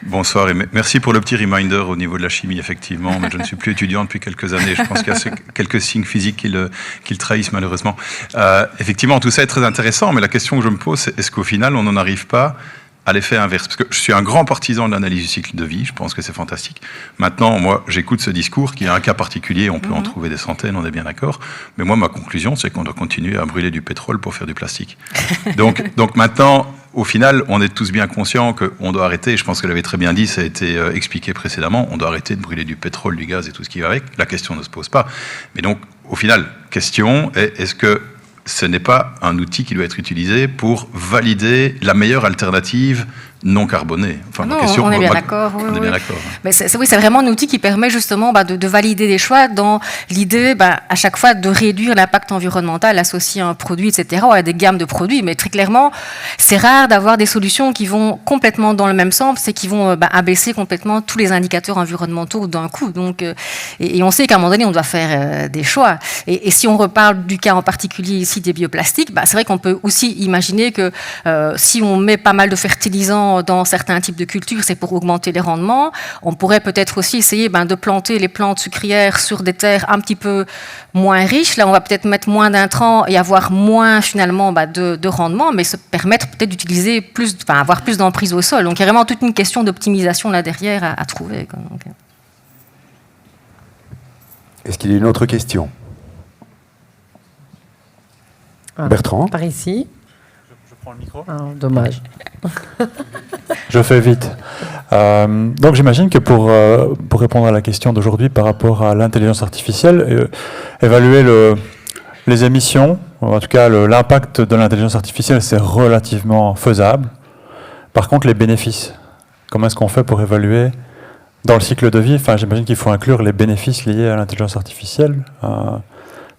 Bonsoir et merci pour le petit reminder au niveau de la chimie, effectivement. Mais je ne suis plus étudiant depuis quelques années. Je pense qu'il y a quelques signes physiques qui le trahissent malheureusement. Effectivement, tout ça est très intéressant, mais la question que je me pose, c'est est-ce qu'au final, on n'en arrive pas à l'effet inverse? Parce que je suis un grand partisan de l'analyse du cycle de vie, je pense que c'est fantastique. Maintenant, moi, j'écoute ce discours qui est un cas particulier, on peut en trouver des centaines, on est bien d'accord. Mais moi, ma conclusion, c'est qu'on doit continuer à brûler du pétrole pour faire du plastique. Donc maintenant, au final, on est tous bien conscients qu'on doit arrêter, je pense qu'elle avait très bien dit, ça a été expliqué précédemment, on doit arrêter de brûler du pétrole, du gaz et tout ce qui va avec. La question ne se pose pas. Mais donc, au final, question est, est-ce que ce n'est pas un outil qui doit être utilisé pour valider la meilleure alternative non carbonée? Enfin, non, on est bien d'accord. Oui, on est bien d'accord. Mais c'est vraiment un outil qui permet justement de valider des choix dans l'idée, à chaque fois, de réduire l'impact environnemental associé à un produit, etc., ou à des gammes de produits. Mais très clairement, c'est rare d'avoir des solutions qui vont complètement dans le même sens et qui vont abaisser complètement tous les indicateurs environnementaux d'un coup. Donc, et on sait qu'à un moment donné, on doit faire des choix. Et si on reparle du cas en particulier ici des bioplastiques, c'est vrai qu'on peut aussi imaginer que si on met pas mal de fertilisants dans certains types de cultures, c'est pour augmenter les rendements. On pourrait peut-être aussi essayer de planter les plantes sucrières sur des terres un petit peu moins riches. Là, on va peut-être mettre moins d'intrants et avoir moins finalement de rendement, mais se permettre peut-être d'utiliser plus, avoir plus d'emprise au sol. Donc, il y a vraiment toute une question d'optimisation là derrière à trouver. Donc. Est-ce qu'il y a une autre question? Bertrand? Par ici. Je prends le micro. Dommage. Je fais vite. Donc j'imagine que pour répondre à la question d'aujourd'hui par rapport à l'intelligence artificielle, évaluer les émissions, en tout cas l'impact de l'intelligence artificielle, c'est relativement faisable. Par contre, les bénéfices, comment est-ce qu'on fait pour évaluer dans le cycle de vie? J'imagine qu'il faut inclure les bénéfices liés à l'intelligence artificielle.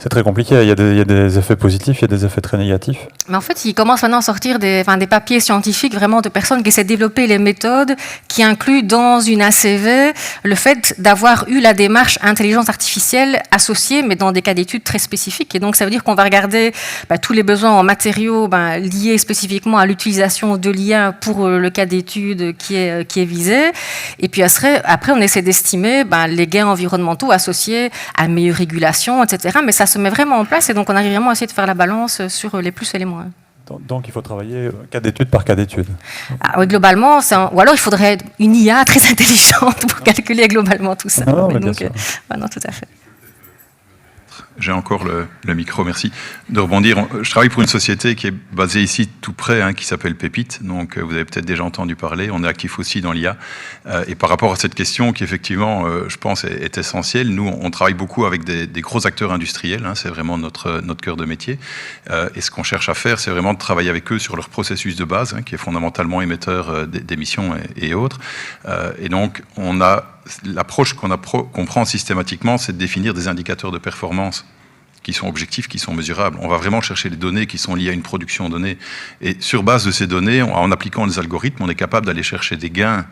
C'est très compliqué, il y a des effets positifs, il y a des effets très négatifs. Mais en fait, il commence maintenant à sortir des papiers scientifiques vraiment de personnes qui essaient de développer les méthodes qui incluent dans une ACV le fait d'avoir eu la démarche intelligence artificielle associée, mais dans des cas d'études très spécifiques. Et donc, ça veut dire qu'on va regarder tous les besoins en matériaux liés spécifiquement à l'utilisation de l'IA pour le cas d'étude qui est visé. Et puis après, on essaie d'estimer les gains environnementaux associés à une meilleure régulation, etc. Mais ça se met vraiment en place et donc on arrive vraiment à essayer de faire la balance sur les plus et les moins. Donc il faut travailler cas d'étude par cas d'étude. Oui, globalement, ou alors il faudrait une IA très intelligente pour calculer globalement tout ça. Non, donc, non, tout à fait. J'ai encore le micro, merci. De rebondir, je travaille pour une société qui est basée ici tout près, qui s'appelle Pépite, donc vous avez peut-être déjà entendu parler, on est actif aussi dans l'IA. Et par rapport à cette question qui effectivement, je pense, est essentielle, nous on travaille beaucoup avec des gros acteurs industriels, c'est vraiment notre cœur de métier. Et ce qu'on cherche à faire, c'est vraiment de travailler avec eux sur leur processus de base, qui est fondamentalement émetteur d'émissions et autres. Et donc on a l'approche qu'on prend systématiquement, c'est de définir des indicateurs de performance qui sont objectifs, qui sont mesurables. On va vraiment chercher les données qui sont liées à une production donnée. Et sur base de ces données, en appliquant les algorithmes, on est capable d'aller chercher des gains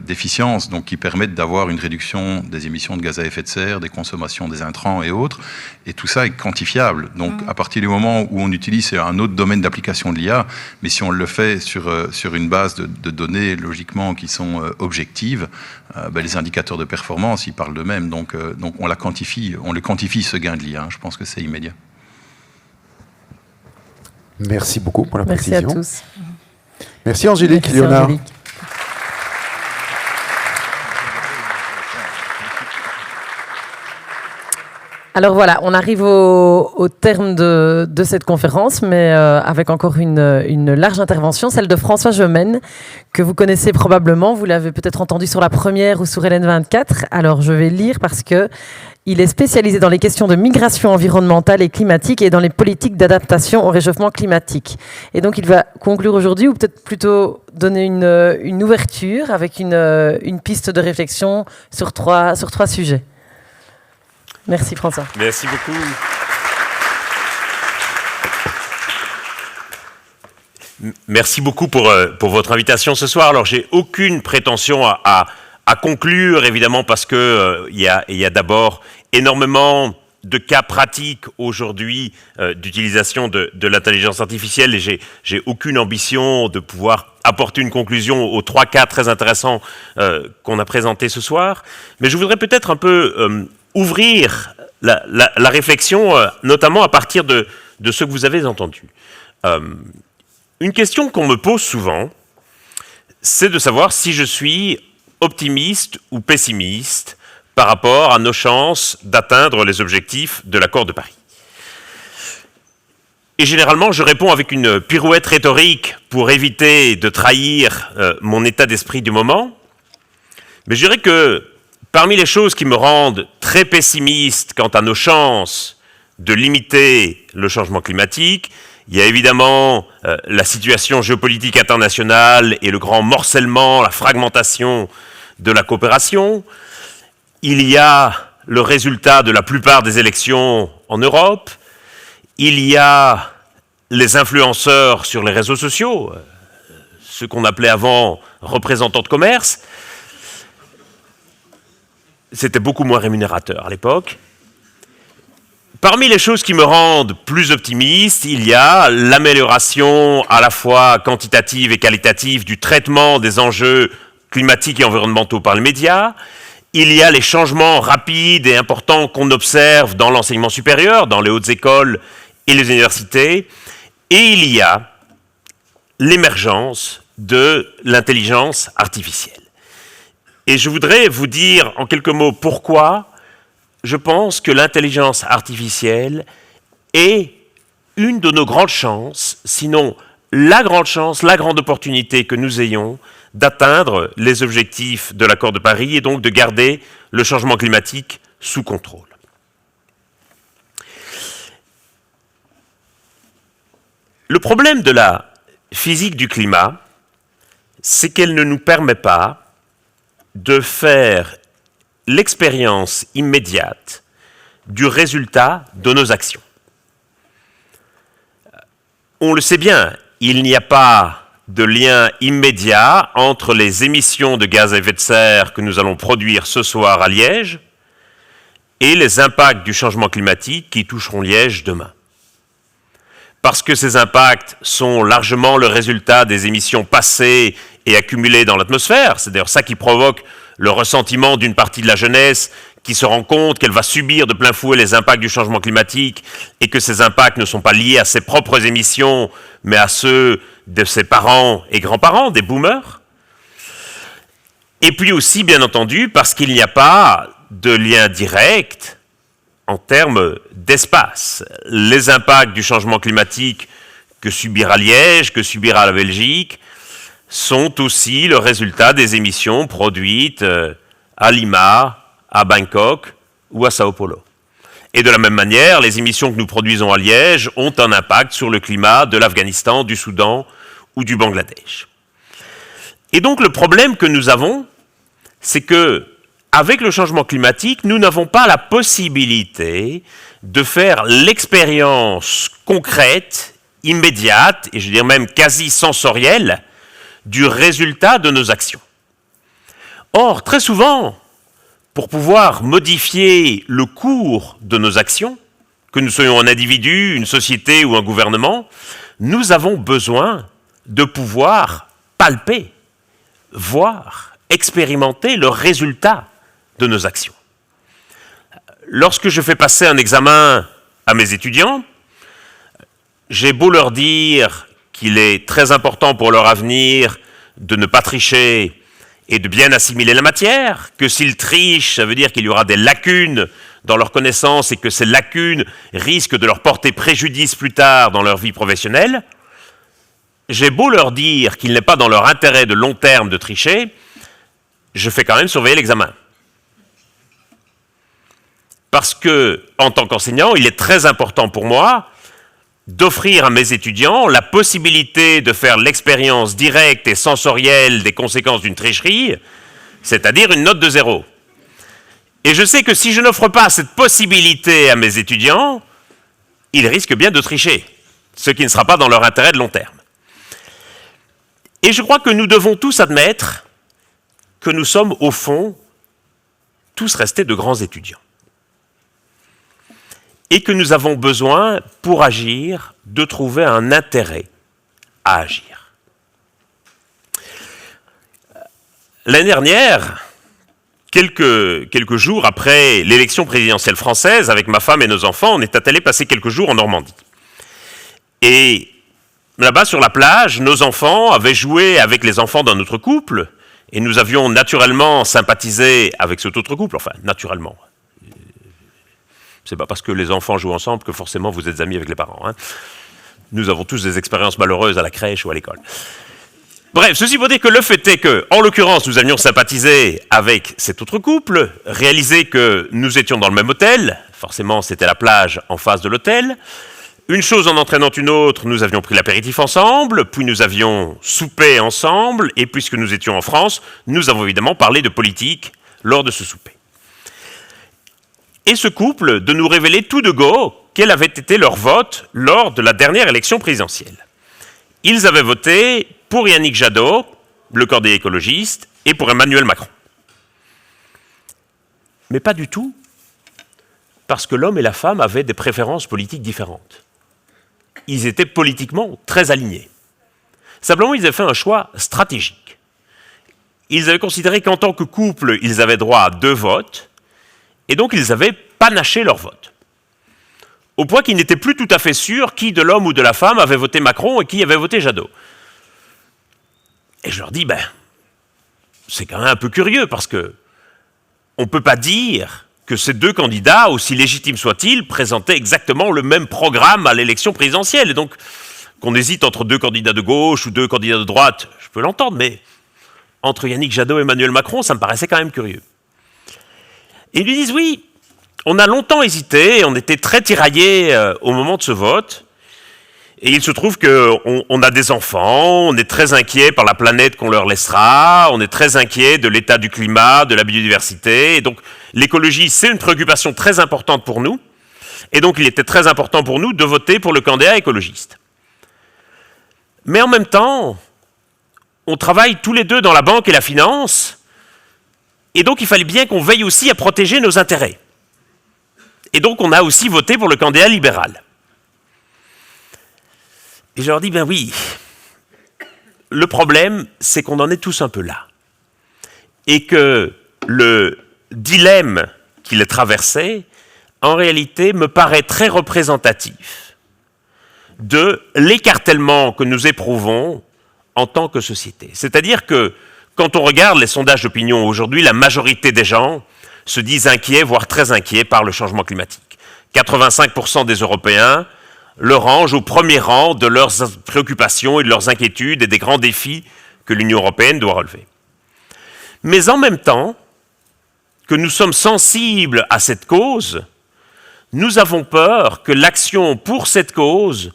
d'efficience, donc qui permettent d'avoir une réduction des émissions de gaz à effet de serre, des consommations des intrants et autres. Et tout ça est quantifiable. Donc, à partir du moment où on utilise un autre domaine d'application de l'IA, mais si on le fait sur une base de données, logiquement, qui sont objectives, les indicateurs de performance, ils parlent d'eux-mêmes. Donc on le quantifie, ce gain de l'IA. Je pense que c'est immédiat. Merci beaucoup pour la précision. Merci à tous. Merci Angélique, Merci Léonard. Angélique. Alors voilà, on arrive au terme de cette conférence, mais avec encore une large intervention, celle de François Gemène, que vous connaissez probablement, vous l'avez peut-être entendu sur la première ou sur LN24. Alors je vais lire parce que il est spécialisé dans les questions de migration environnementale et climatique et dans les politiques d'adaptation au réchauffement climatique. Et donc il va conclure aujourd'hui, ou peut-être plutôt donner une ouverture avec une piste de réflexion sur trois sujets. Merci François. Merci beaucoup. Merci beaucoup pour votre invitation ce soir. Alors, j'ai aucune prétention à conclure, évidemment, parce que il y a d'abord énormément de cas pratiques aujourd'hui d'utilisation de l'intelligence artificielle et j'ai aucune ambition de pouvoir apporter une conclusion aux 3 cas très intéressants qu'on a présentés ce soir. Mais je voudrais peut-être un peu ouvrir la réflexion, notamment à partir de ce que vous avez entendu. Une question qu'on me pose souvent, c'est de savoir si je suis optimiste ou pessimiste par rapport à nos chances d'atteindre les objectifs de l'accord de Paris. Et généralement, je réponds avec une pirouette rhétorique pour éviter de trahir mon état d'esprit du moment. Mais je dirais que parmi les choses qui me rendent très pessimiste quant à nos chances de limiter le changement climatique, il y a évidemment la situation géopolitique internationale et le grand morcellement, la fragmentation de la coopération. Il y a le résultat de la plupart des élections en Europe. Il y a les influenceurs sur les réseaux sociaux, ceux qu'on appelait avant représentants de commerce. C'était beaucoup moins rémunérateur à l'époque. Parmi les choses qui me rendent plus optimiste, il y a l'amélioration à la fois quantitative et qualitative du traitement des enjeux climatiques et environnementaux par les médias. Il y a les changements rapides et importants qu'on observe dans l'enseignement supérieur, dans les hautes écoles et les universités. Et il y a l'émergence de l'intelligence artificielle. Et je voudrais vous dire en quelques mots pourquoi je pense que l'intelligence artificielle est une de nos grandes chances, sinon la grande chance, la grande opportunité que nous ayons d'atteindre les objectifs de l'accord de Paris et donc de garder le changement climatique sous contrôle. Le problème de la physique du climat, c'est qu'elle ne nous permet pas de faire l'expérience immédiate du résultat de nos actions. On le sait bien, il n'y a pas de lien immédiat entre les émissions de gaz à effet de serre que nous allons produire ce soir à Liège et les impacts du changement climatique qui toucheront Liège demain. Parce que ces impacts sont largement le résultat des émissions passées et accumulées dans l'atmosphère. C'est d'ailleurs ça qui provoque le ressentiment d'une partie de la jeunesse qui se rend compte qu'elle va subir de plein fouet les impacts du changement climatique et que ces impacts ne sont pas liés à ses propres émissions, mais à ceux de ses parents et grands-parents, des boomers. Et puis aussi, bien entendu, parce qu'il n'y a pas de lien direct en termes d'espace. Les impacts du changement climatique que subira Liège, que subira la Belgique, sont aussi le résultat des émissions produites à Lima, à Bangkok ou à Sao Paulo. Et de la même manière, les émissions que nous produisons à Liège ont un impact sur le climat de l'Afghanistan, du Soudan ou du Bangladesh. Et donc le problème que nous avons, c'est que avec le changement climatique, nous n'avons pas la possibilité de faire l'expérience concrète, immédiate, et je dirais même quasi sensorielle, du résultat de nos actions. Or, très souvent, pour pouvoir modifier le cours de nos actions, que nous soyons un individu, une société ou un gouvernement, nous avons besoin de pouvoir palper, voir, expérimenter le résultat de nos actions. Lorsque je fais passer un examen à mes étudiants, j'ai beau leur dire qu'il est très important pour leur avenir de ne pas tricher et de bien assimiler la matière, que s'ils trichent, ça veut dire qu'il y aura des lacunes dans leurs connaissances et que ces lacunes risquent de leur porter préjudice plus tard dans leur vie professionnelle, j'ai beau leur dire qu'il n'est pas dans leur intérêt de long terme de tricher, je fais quand même surveiller l'examen. Parce que, en tant qu'enseignant, il est très important pour moi d'offrir à mes étudiants la possibilité de faire l'expérience directe et sensorielle des conséquences d'une tricherie, c'est-à-dire une note de 0. Et je sais que si je n'offre pas cette possibilité à mes étudiants, ils risquent bien de tricher, ce qui ne sera pas dans leur intérêt de long terme. Et je crois que nous devons tous admettre que nous sommes, au fond, tous restés de grands étudiants. Et que nous avons besoin, pour agir, de trouver un intérêt à agir. L'année dernière, quelques jours après l'élection présidentielle française, avec ma femme et nos enfants, on est allé passer quelques jours en Normandie. Et là-bas, sur la plage, nos enfants avaient joué avec les enfants d'un autre couple, et nous avions naturellement sympathisé avec cet autre couple, enfin, naturellement. C'est pas parce que les enfants jouent ensemble que forcément vous êtes amis avec les parents. Hein. Nous avons tous des expériences malheureuses à la crèche ou à l'école. Bref, ceci pour dire que le fait est que, en l'occurrence, nous avions sympathisé avec cet autre couple, réalisé que nous étions dans le même hôtel, forcément c'était la plage en face de l'hôtel. Une chose en entraînant une autre, nous avions pris l'apéritif ensemble, puis nous avions soupé ensemble, et puisque nous étions en France, nous avons évidemment parlé de politique lors de ce souper. Et ce couple de nous révéler tout de go quel avait été leur vote lors de la dernière élection présidentielle. Ils avaient voté pour Yannick Jadot, le cordéier écologiste, et pour Emmanuel Macron. Mais pas du tout, parce que l'homme et la femme avaient des préférences politiques différentes. Ils étaient politiquement très alignés. Simplement, ils avaient fait un choix stratégique. Ils avaient considéré qu'en tant que couple, ils avaient droit à 2 votes, et donc ils avaient panaché leur vote. Au point qu'ils n'étaient plus tout à fait sûrs qui de l'homme ou de la femme avait voté Macron et qui avait voté Jadot. Et je leur dis, c'est quand même un peu curieux, parce que on ne peut pas dire que ces 2 candidats, aussi légitimes soient-ils, présentaient exactement le même programme à l'élection présidentielle. Et donc, qu'on hésite entre 2 candidats de gauche ou 2 candidats de droite, je peux l'entendre, mais entre Yannick Jadot et Emmanuel Macron, ça me paraissait quand même curieux. Et ils lui disent, oui, on a longtemps hésité, on était très tiraillés au moment de ce vote, Et il se trouve qu'on a des enfants, on est très inquiet par la planète qu'on leur laissera, on est très inquiet de l'état du climat, de la biodiversité. Et donc l'écologie, c'est une préoccupation très importante pour nous. Et donc il était très important pour nous de voter pour le candidat écologiste. Mais en même temps, on travaille tous les deux dans la banque et la finance, et donc il fallait bien qu'on veille aussi à protéger nos intérêts. Et donc on a aussi voté pour le candidat libéral. Et je leur dis, ben oui, le problème, c'est qu'on en est tous un peu là. Et que le dilemme qui les traversait, en réalité, me paraît très représentatif de l'écartèlement que nous éprouvons en tant que société. C'est-à-dire que quand on regarde les sondages d'opinion aujourd'hui, la majorité des gens se disent inquiets, voire très inquiets par le changement climatique. 85% des Européens le rangent au premier rang de leurs préoccupations et de leurs inquiétudes et des grands défis que l'Union européenne doit relever. Mais en même temps que nous sommes sensibles à cette cause, nous avons peur que l'action pour cette cause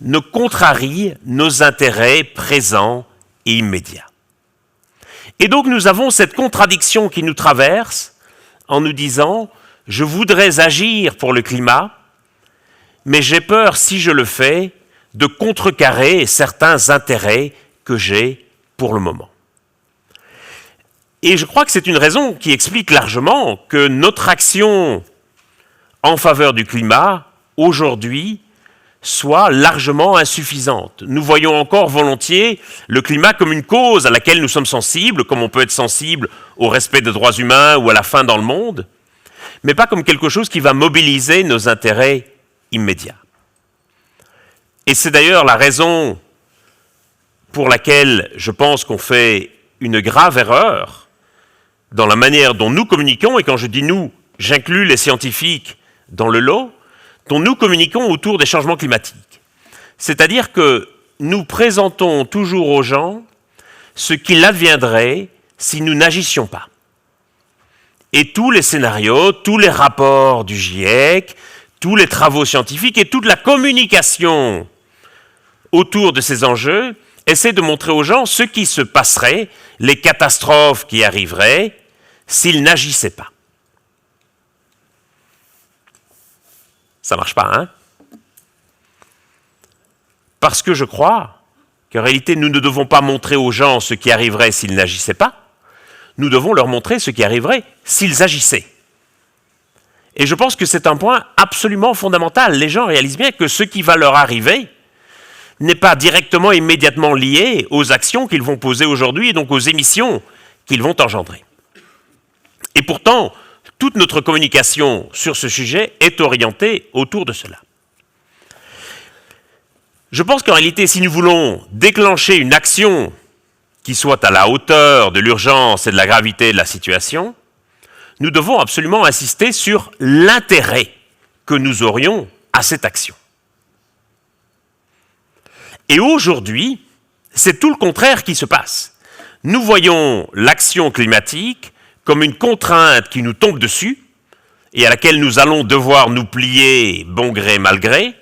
ne contrarie nos intérêts présents et immédiats. Et donc nous avons cette contradiction qui nous traverse en nous disant « je voudrais agir pour le climat », mais j'ai peur, si je le fais, de contrecarrer certains intérêts que j'ai pour le moment. Et je crois que c'est une raison qui explique largement que notre action en faveur du climat, aujourd'hui, soit largement insuffisante. Nous voyons encore volontiers le climat comme une cause à laquelle nous sommes sensibles, comme on peut être sensible au respect des droits humains ou à la faim dans le monde, mais pas comme quelque chose qui va mobiliser nos intérêts immédiat. Et c'est d'ailleurs la raison pour laquelle je pense qu'on fait une grave erreur dans la manière dont nous communiquons, et quand je dis nous, j'inclus les scientifiques dans le lot, dont nous communiquons autour des changements climatiques. C'est-à-dire que nous présentons toujours aux gens ce qu'il adviendrait si nous n'agissions pas. Et tous les scénarios, tous les rapports du GIEC, tous les travaux scientifiques et toute la communication autour de ces enjeux essaient de montrer aux gens ce qui se passerait, les catastrophes qui arriveraient s'ils n'agissaient pas. Ça ne marche pas, hein? Parce que je crois qu'en réalité, nous ne devons pas montrer aux gens ce qui arriverait s'ils n'agissaient pas, nous devons leur montrer ce qui arriverait s'ils agissaient. Et je pense que c'est un point absolument fondamental. Les gens réalisent bien que ce qui va leur arriver n'est pas directement, immédiatement lié aux actions qu'ils vont poser aujourd'hui et donc aux émissions qu'ils vont engendrer. Et pourtant, toute notre communication sur ce sujet est orientée autour de cela. Je pense qu'en réalité, si nous voulons déclencher une action qui soit à la hauteur de l'urgence et de la gravité de la situation, nous devons absolument insister sur l'intérêt que nous aurions à cette action. Et aujourd'hui, c'est tout le contraire qui se passe. Nous voyons l'action climatique comme une contrainte qui nous tombe dessus et à laquelle nous allons devoir nous plier bon gré mal gré,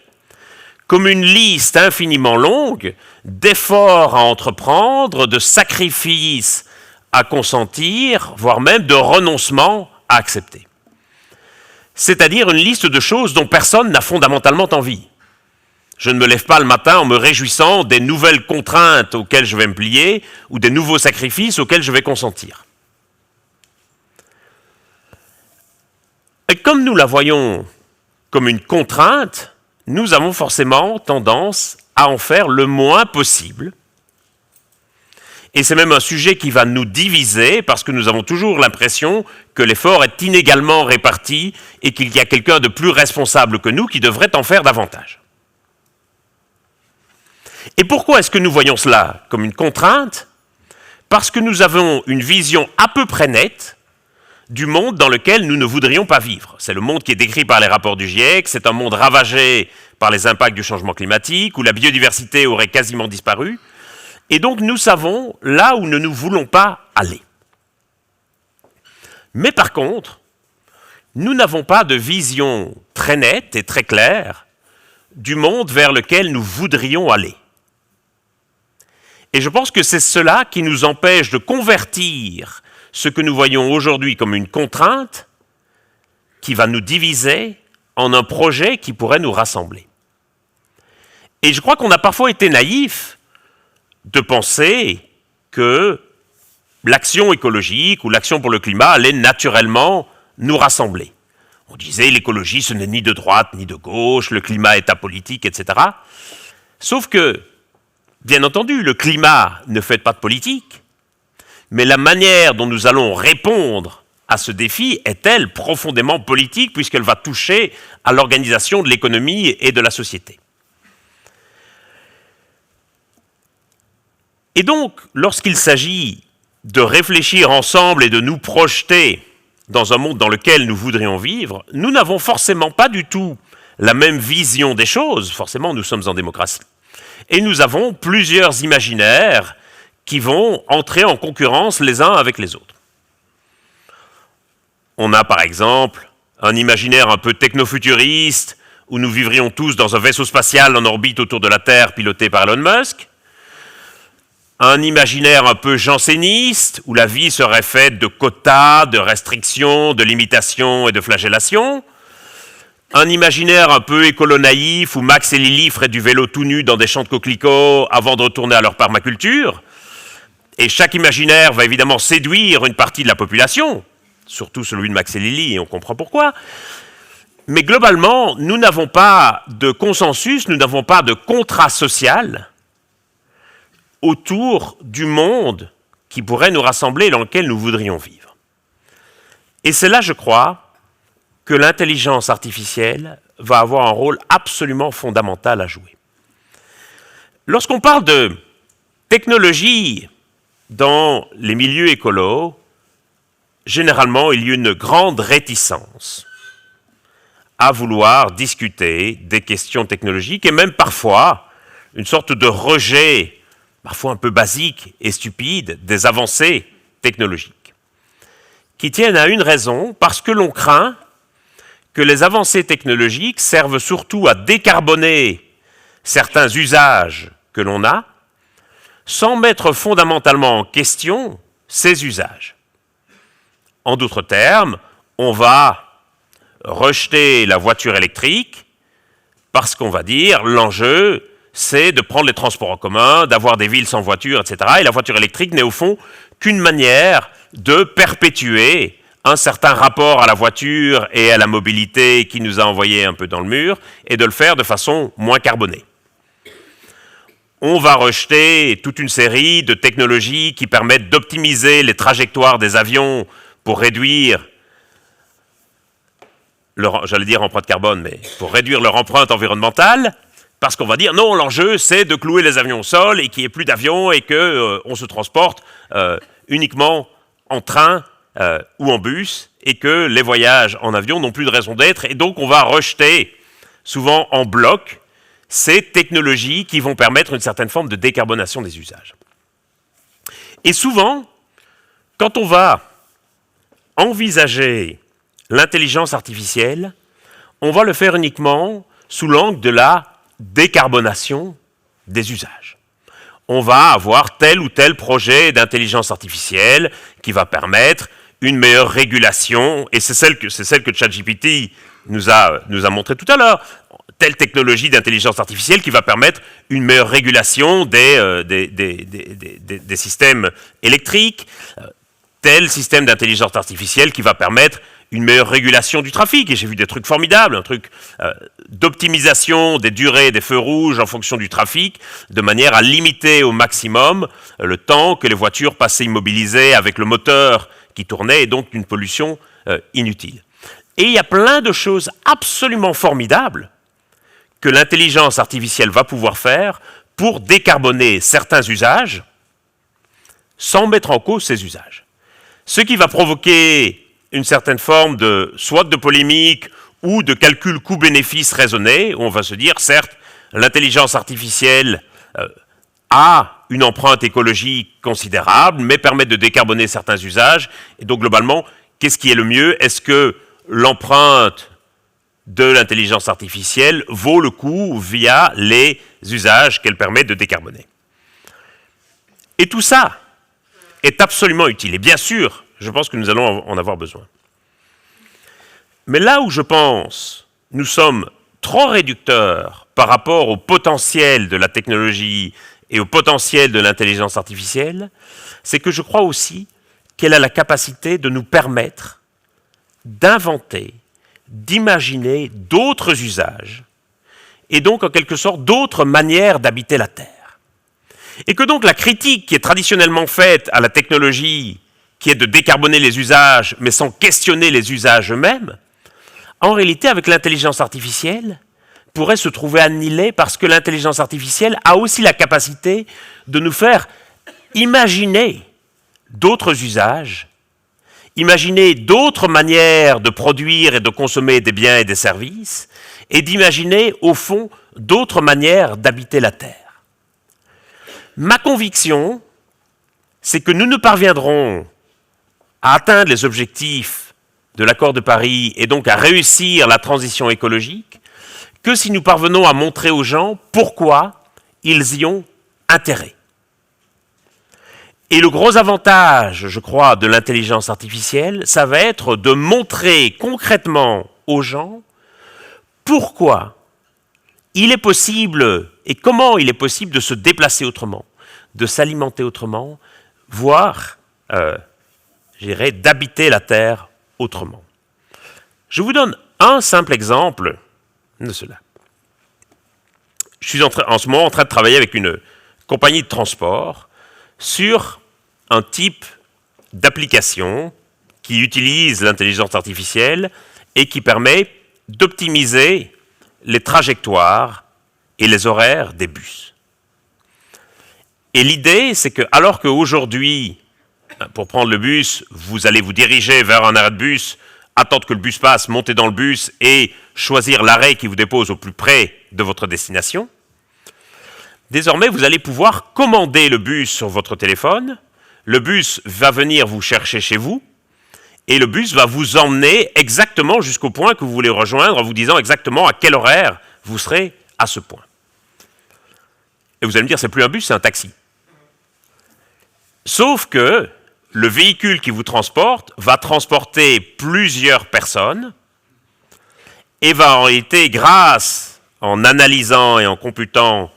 comme une liste infiniment longue d'efforts à entreprendre, de sacrifices à consentir, voire même de renoncements à accepter. C'est-à-dire une liste de choses dont personne n'a fondamentalement envie. Je ne me lève pas le matin en me réjouissant des nouvelles contraintes auxquelles je vais me plier ou des nouveaux sacrifices auxquels je vais consentir. Et comme nous la voyons comme une contrainte, nous avons forcément tendance à en faire le moins possible. Et c'est même un sujet qui va nous diviser parce que nous avons toujours l'impression que l'effort est inégalement réparti et qu'il y a quelqu'un de plus responsable que nous qui devrait en faire davantage. Et pourquoi est-ce que nous voyons cela comme une contrainte? Parce que nous avons une vision à peu près nette du monde dans lequel nous ne voudrions pas vivre. C'est le monde qui est décrit par les rapports du GIEC, c'est un monde ravagé par les impacts du changement climatique, où la biodiversité aurait quasiment disparu. Et donc nous savons là où nous ne voulons pas aller. Mais par contre, nous n'avons pas de vision très nette et très claire du monde vers lequel nous voudrions aller. Et je pense que c'est cela qui nous empêche de convertir ce que nous voyons aujourd'hui comme une contrainte qui va nous diviser en un projet qui pourrait nous rassembler. Et je crois qu'on a parfois été naïf de penser que l'action écologique ou l'action pour le climat allait naturellement nous rassembler. On disait l'écologie ce n'est ni de droite ni de gauche, le climat est apolitique, etc. Sauf que, bien entendu, le climat ne fait pas de politique, mais la manière dont nous allons répondre à ce défi est-elle profondément politique puisqu'elle va toucher à l'organisation de l'économie et de la société. Et donc, lorsqu'il s'agit de réfléchir ensemble et de nous projeter dans un monde dans lequel nous voudrions vivre, nous n'avons forcément pas du tout la même vision des choses. Forcément, nous sommes en démocratie. Et nous avons plusieurs imaginaires qui vont entrer en concurrence les uns avec les autres. On a par exemple un imaginaire un peu technofuturiste où nous vivrions tous dans un vaisseau spatial en orbite autour de la Terre piloté par Elon Musk. Un imaginaire un peu janséniste où la vie serait faite de quotas, de restrictions, de limitations et de flagellations. Un imaginaire un peu écolo-naïf où Max et Lily feraient du vélo tout nu dans des champs de coquelicots avant de retourner à leur permaculture. Et chaque imaginaire va évidemment séduire une partie de la population, surtout celui de Max et Lily, et on comprend pourquoi. Mais globalement, nous n'avons pas de consensus, nous n'avons pas de contrat social autour du monde qui pourrait nous rassembler et dans lequel nous voudrions vivre. Et c'est là, je crois, que l'intelligence artificielle va avoir un rôle absolument fondamental à jouer. Lorsqu'on parle de technologie dans les milieux écolos, généralement, il y a une grande réticence à vouloir discuter des questions technologiques et même parfois une sorte de rejet, parfois un peu basique et stupide, des avancées technologiques, qui tiennent à une raison, parce que l'on craint que les avancées technologiques servent surtout à décarboner certains usages que l'on a, sans mettre fondamentalement en question ces usages. En d'autres termes, on va rejeter la voiture électrique parce qu'on va dire l'enjeu, c'est de prendre les transports en commun, d'avoir des villes sans voiture, etc. Et la voiture électrique n'est au fond qu'une manière de perpétuer un certain rapport à la voiture et à la mobilité qui nous a envoyé un peu dans le mur, et de le faire de façon moins carbonée. On va rejeter toute une série de technologies qui permettent d'optimiser les trajectoires des avions pour réduire leur, j'allais dire empreinte carbone, mais pour réduire leur empreinte environnementale, parce qu'on va dire non, l'enjeu c'est de clouer les avions au sol et qu'il n'y ait plus d'avions et qu'on se transporte uniquement en train ou en bus et que les voyages en avion n'ont plus de raison d'être, et donc on va rejeter souvent en bloc ces technologies qui vont permettre une certaine forme de décarbonation des usages. Et souvent, quand on va envisager l'intelligence artificielle, on va le faire uniquement sous l'angle de la décarbonation des usages. On va avoir tel ou tel projet d'intelligence artificielle qui va permettre une meilleure régulation, et c'est celle que ChatGPT nous a montré tout à l'heure. Telle technologie d'intelligence artificielle qui va permettre une meilleure régulation des systèmes électriques, tel système d'intelligence artificielle qui va permettre une meilleure régulation du trafic. Et j'ai vu des trucs formidables, un truc d'optimisation des durées des feux rouges en fonction du trafic, de manière à limiter au maximum le temps que les voitures passaient immobilisées avec le moteur qui tournait, et donc une pollution inutile. Et il y a plein de choses absolument formidables que l'intelligence artificielle va pouvoir faire pour décarboner certains usages sans mettre en cause ces usages. Ce qui va provoquer une certaine forme de, soit de polémique ou de calcul coût-bénéfice raisonné, où on va se dire, certes, l'intelligence artificielle a une empreinte écologique considérable, mais permet de décarboner certains usages. Et donc, globalement, qu'est-ce qui est le mieux? Est-ce que l'empreinte de l'intelligence artificielle vaut le coup via les usages qu'elle permet de décarboner. Et tout ça est absolument utile. Et bien sûr, je pense que nous allons en avoir besoin. Mais là où je pense nous sommes trop réducteurs par rapport au potentiel de la technologie et au potentiel de l'intelligence artificielle, c'est que je crois aussi qu'elle a la capacité de nous permettre d'inventer, d'imaginer d'autres usages, et donc en quelque sorte d'autres manières d'habiter la Terre. Et que donc la critique qui est traditionnellement faite à la technologie, qui est de décarboner les usages, mais sans questionner les usages eux-mêmes, en réalité, avec l'intelligence artificielle, pourrait se trouver annihilée parce que l'intelligence artificielle a aussi la capacité de nous faire imaginer d'autres usages, imaginer d'autres manières de produire et de consommer des biens et des services, et d'imaginer, au fond, d'autres manières d'habiter la Terre. Ma conviction, c'est que nous ne parviendrons à atteindre les objectifs de l'accord de Paris et donc à réussir la transition écologique que si nous parvenons à montrer aux gens pourquoi ils y ont intérêt. Et le gros avantage, je crois, de l'intelligence artificielle, ça va être de montrer concrètement aux gens pourquoi il est possible et comment il est possible de se déplacer autrement, de s'alimenter autrement, voire, je dirais, d'habiter la Terre autrement. Je vous donne un simple exemple de cela. Je suis en ce moment en train de travailler avec une compagnie de transport sur un type d'application qui utilise l'intelligence artificielle et qui permet d'optimiser les trajectoires et les horaires des bus. Et l'idée, c'est que, alors qu'aujourd'hui, pour prendre le bus, vous allez vous diriger vers un arrêt de bus, attendre que le bus passe, monter dans le bus et choisir l'arrêt qui vous dépose au plus près de votre destination, désormais, vous allez pouvoir commander le bus sur votre téléphone, le bus va venir vous chercher chez vous, et le bus va vous emmener exactement jusqu'au point que vous voulez rejoindre en vous disant exactement à quel horaire vous serez à ce point. Et vous allez me dire, c'est plus un bus, c'est un taxi. Sauf que le véhicule qui vous transporte va transporter plusieurs personnes et va en réalité, en analysant et en computant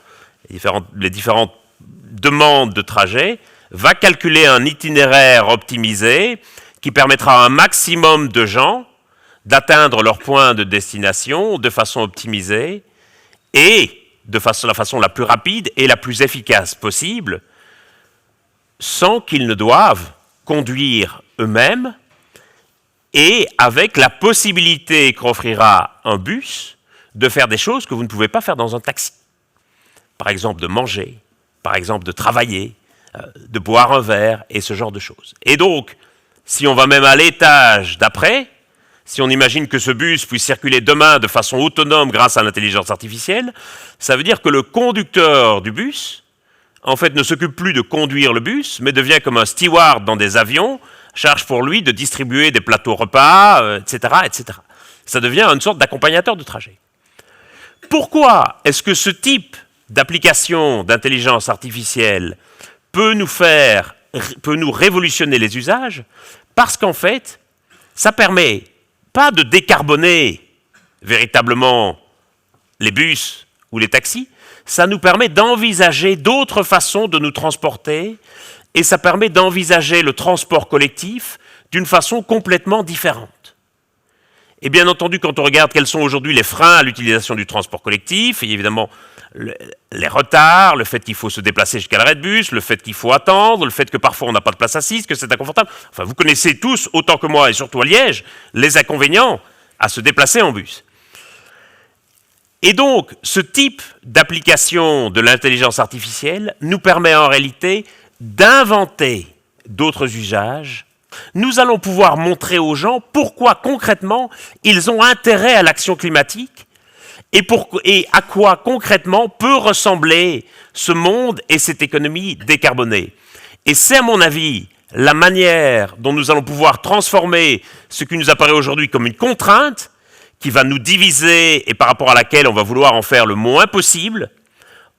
les différentes demandes de trajet, va calculer un itinéraire optimisé qui permettra à un maximum de gens d'atteindre leur point de destination de façon optimisée et de la façon la plus rapide et la plus efficace possible, sans qu'ils ne doivent conduire eux-mêmes et avec la possibilité qu'offrira un bus de faire des choses que vous ne pouvez pas faire dans un taxi. Par exemple, de manger, par exemple, de travailler, de boire un verre et ce genre de choses. Et donc, si on va même à l'étage d'après, si on imagine que ce bus puisse circuler demain de façon autonome grâce à l'intelligence artificielle, ça veut dire que le conducteur du bus, en fait, ne s'occupe plus de conduire le bus, mais devient comme un steward dans des avions, charge pour lui de distribuer des plateaux repas, etc., etc. Ça devient une sorte d'accompagnateur de trajet. Pourquoi est-ce que ce type d'application d'intelligence artificielle peut nous révolutionner les usages? Parce qu'en fait, ça permet pas de décarboner véritablement les bus ou les taxis, ça nous permet d'envisager d'autres façons de nous transporter et ça permet d'envisager le transport collectif d'une façon complètement différente. Et bien entendu, quand on regarde quels sont aujourd'hui les freins à l'utilisation du transport collectif, il y a évidemment les retards, le fait qu'il faut se déplacer jusqu'à l'arrêt de bus, le fait qu'il faut attendre, le fait que parfois on n'a pas de place assise, que c'est inconfortable. Enfin, vous connaissez tous, autant que moi et surtout à Liège, les inconvénients à se déplacer en bus. Et donc, ce type d'application de l'intelligence artificielle nous permet en réalité d'inventer d'autres usages. Nous allons pouvoir montrer aux gens pourquoi concrètement ils ont intérêt à l'action climatique et à quoi concrètement peut ressembler ce monde et cette économie décarbonée. Et c'est à mon avis la manière dont nous allons pouvoir transformer ce qui nous apparaît aujourd'hui comme une contrainte qui va nous diviser et par rapport à laquelle on va vouloir en faire le moins possible,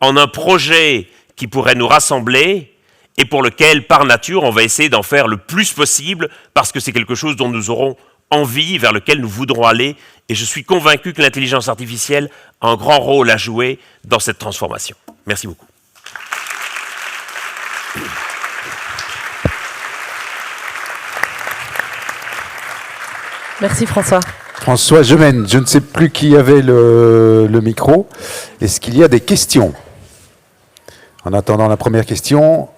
en un projet qui pourrait nous rassembler et pour lequel, par nature, on va essayer d'en faire le plus possible parce que c'est quelque chose dont nous aurons envie, vers lequel nous voudrons aller. Et je suis convaincu que l'intelligence artificielle a un grand rôle à jouer dans cette transformation. Merci beaucoup. Merci François. François Gemène, je ne sais plus qui avait le micro. Est-ce qu'il y a des questions? En attendant la première question,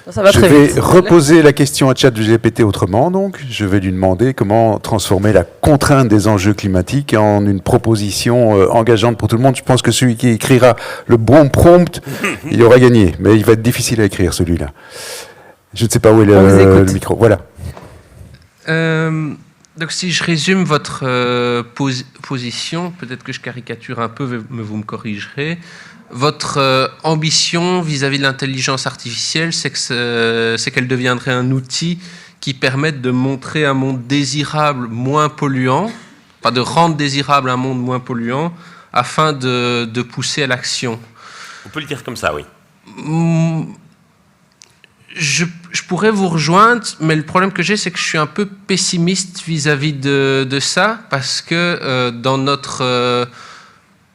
je vais reposer la question à ChatGPT autrement. Donc, je vais lui demander comment transformer la contrainte des enjeux climatiques en une proposition engageante pour tout le monde. Je pense que celui qui écrira le bon prompt, il aura gagné. Mais il va être difficile à écrire, celui-là. Je ne sais pas où est le micro. Voilà. Donc, si je résume votre position, peut-être que je caricature un peu, mais vous me corrigerez. Votre ambition vis-à-vis de l'intelligence artificielle, c'est qu'elle deviendrait un outil qui permette de montrer un monde désirable moins polluant, enfin de rendre désirable un monde moins polluant, afin de pousser à l'action. On peut le dire comme ça, oui. Je pourrais vous rejoindre, mais le problème que j'ai, c'est que je suis un peu pessimiste vis-à-vis de ça, parce que dans notre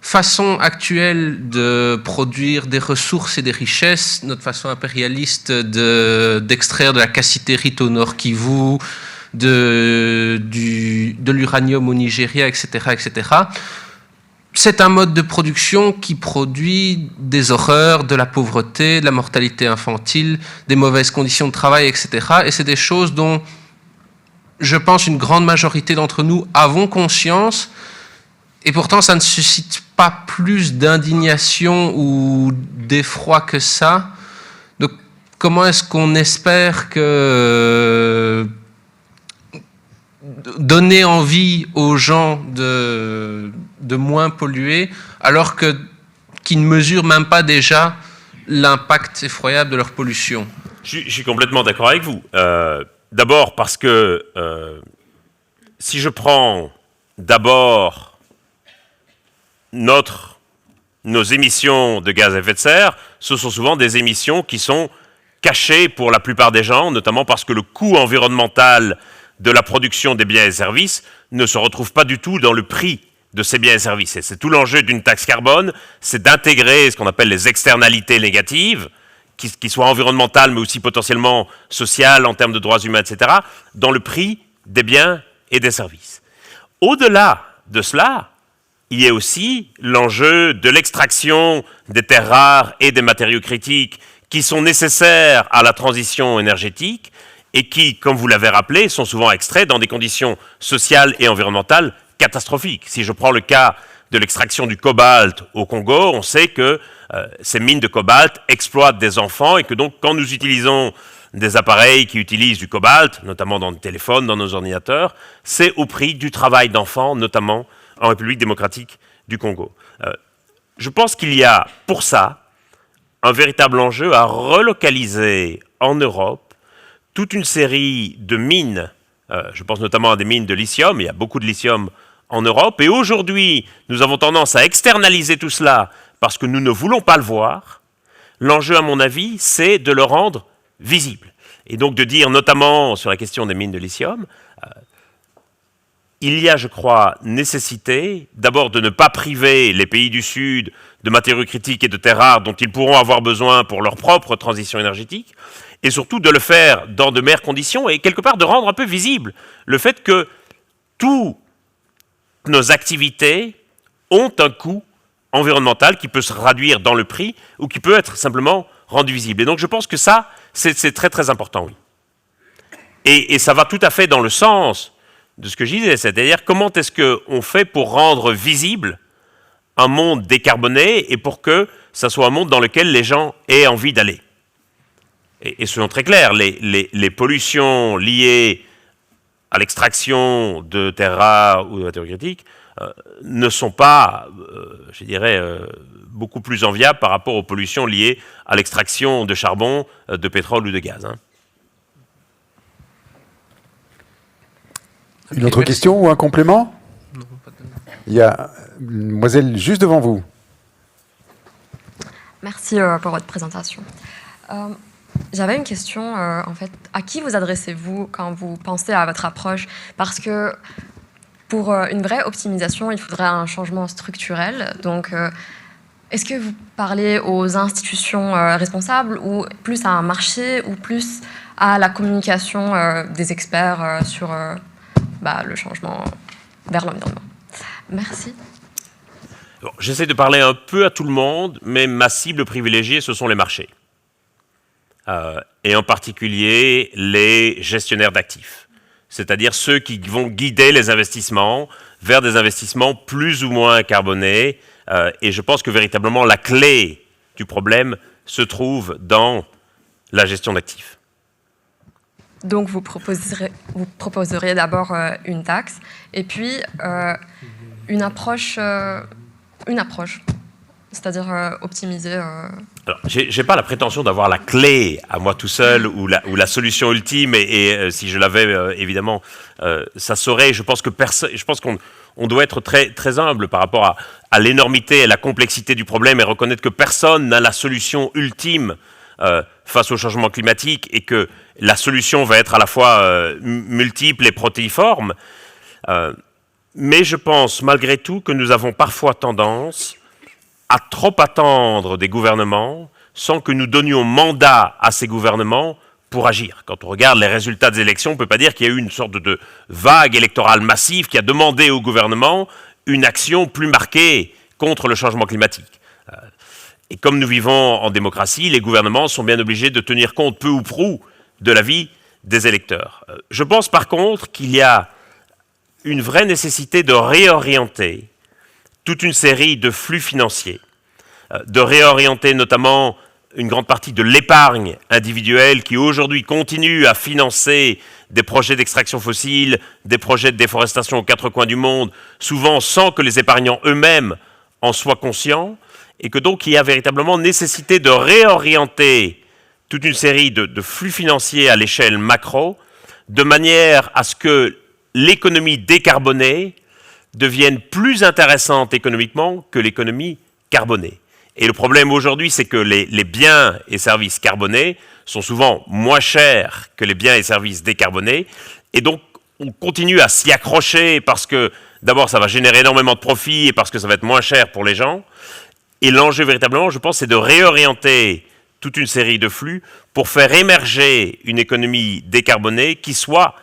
façon actuelle de produire des ressources et des richesses, notre façon impérialiste d'extraire de la cassitérite au Nord Kivu, de l'uranium au Nigeria, etc., etc., c'est un mode de production qui produit des horreurs, de la pauvreté, de la mortalité infantile, des mauvaises conditions de travail, etc. Et c'est des choses dont, je pense, une grande majorité d'entre nous avons conscience. Et pourtant, ça ne suscite pas plus d'indignation ou d'effroi que ça. Donc, comment est-ce qu'on espère que donner envie aux gens de moins polluer, alors qu'ils ne mesurent même pas déjà l'impact effroyable de leur pollution? Je suis complètement d'accord avec vous. D'abord parce que si je prends d'abord nos émissions de gaz à effet de serre, ce sont souvent des émissions qui sont cachées pour la plupart des gens, notamment parce que le coût environnemental de la production des biens et services ne se retrouve pas du tout dans le prix de ces biens et services. Et c'est tout l'enjeu d'une taxe carbone, c'est d'intégrer ce qu'on appelle les externalités négatives, qui soient environnementales, mais aussi potentiellement sociales, en termes de droits humains, etc., dans le prix des biens et des services. Au-delà de cela, il y a aussi l'enjeu de l'extraction des terres rares et des matériaux critiques qui sont nécessaires à la transition énergétique et qui, comme vous l'avez rappelé, sont souvent extraits dans des conditions sociales et environnementales catastrophiques. Si je prends le cas de l'extraction du cobalt au Congo, on sait que ces mines de cobalt exploitent des enfants et que donc quand nous utilisons des appareils qui utilisent du cobalt, notamment dans nos téléphones, dans nos ordinateurs, c'est au prix du travail d'enfants, notamment en République démocratique du Congo. Je pense qu'il y a pour ça un véritable enjeu à relocaliser en Europe toute une série de mines. Je pense notamment à des mines de lithium, il y a beaucoup de lithium en Europe, et aujourd'hui nous avons tendance à externaliser tout cela parce que nous ne voulons pas le voir. L'enjeu, à mon avis, c'est de le rendre visible. Et donc de dire, notamment sur la question des mines de lithium, il y a, je crois, nécessité d'abord de ne pas priver les pays du Sud de matériaux critiques et de terres rares dont ils pourront avoir besoin pour leur propre transition énergétique, et surtout de le faire dans de meilleures conditions et quelque part de rendre un peu visible le fait que toutes nos activités ont un coût environnemental qui peut se traduire dans le prix ou qui peut être simplement rendu visible. Et donc je pense que ça, c'est très très important, oui. Et ça va tout à fait dans le sens de ce que je disais, c'est-à-dire comment est-ce qu'on fait pour rendre visible un monde décarboné et pour que ça soit un monde dans lequel les gens aient envie d'aller. Et soyons très clairs, les pollutions liées à l'extraction de terres rares ou de matériaux critiques ne sont pas, je dirais, beaucoup plus enviables par rapport aux pollutions liées à l'extraction de charbon, de pétrole ou de gaz. Hein. Une autre question ou un complément ? Non, pas de... Il y a une demoiselle juste devant vous. Merci pour votre présentation. J'avais une question, en fait, à qui vous adressez-vous quand vous pensez à votre approche? Parce que pour une vraie optimisation, il faudrait un changement structurel. Donc, est-ce que vous parlez aux institutions responsables ou plus à un marché ou plus à la communication des experts sur le changement vers l'environnement? Merci. Bon, j'essaie de parler un peu à tout le monde, mais ma cible privilégiée, ce sont les marchés. Et en particulier les gestionnaires d'actifs. C'est-à-dire ceux qui vont guider les investissements vers des investissements plus ou moins carbonés. Et je pense que véritablement la clé du problème se trouve dans la gestion d'actifs. Donc vous proposeriez d'abord une taxe et puis une approche, c'est-à-dire optimiser. Alors, j'ai pas la prétention d'avoir la clé à moi tout seul ou la solution ultime et si je l'avais évidemment ça saurait. Je pense qu'on doit être très très humble par rapport à l'énormité et la complexité du problème et reconnaître que personne n'a la solution ultime face au changement climatique et que la solution va être à la fois multiple et protéiforme. Mais je pense malgré tout que nous avons parfois tendance à trop attendre des gouvernements sans que nous donnions mandat à ces gouvernements pour agir. Quand on regarde les résultats des élections, on ne peut pas dire qu'il y a eu une sorte de vague électorale massive qui a demandé au gouvernement une action plus marquée contre le changement climatique. Et comme nous vivons en démocratie, les gouvernements sont bien obligés de tenir compte peu ou prou de l'avis des électeurs. Je pense par contre qu'il y a une vraie nécessité de réorienter toute une série de flux financiers, de réorienter notamment une grande partie de l'épargne individuelle qui aujourd'hui continue à financer des projets d'extraction fossile, des projets de déforestation aux quatre coins du monde, souvent sans que les épargnants eux-mêmes en soient conscients, et que donc il y a véritablement nécessité de réorienter toute une série de flux financiers à l'échelle macro, de manière à ce que l'économie décarbonée devienne plus intéressante économiquement que l'économie carbonée. Et le problème aujourd'hui, c'est que les biens et services carbonés sont souvent moins chers que les biens et services décarbonés. Et donc, on continue à s'y accrocher parce que, d'abord, ça va générer énormément de profits et parce que ça va être moins cher pour les gens. Et l'enjeu, véritablement, je pense, c'est de réorienter toute une série de flux pour faire émerger une économie décarbonée qui soit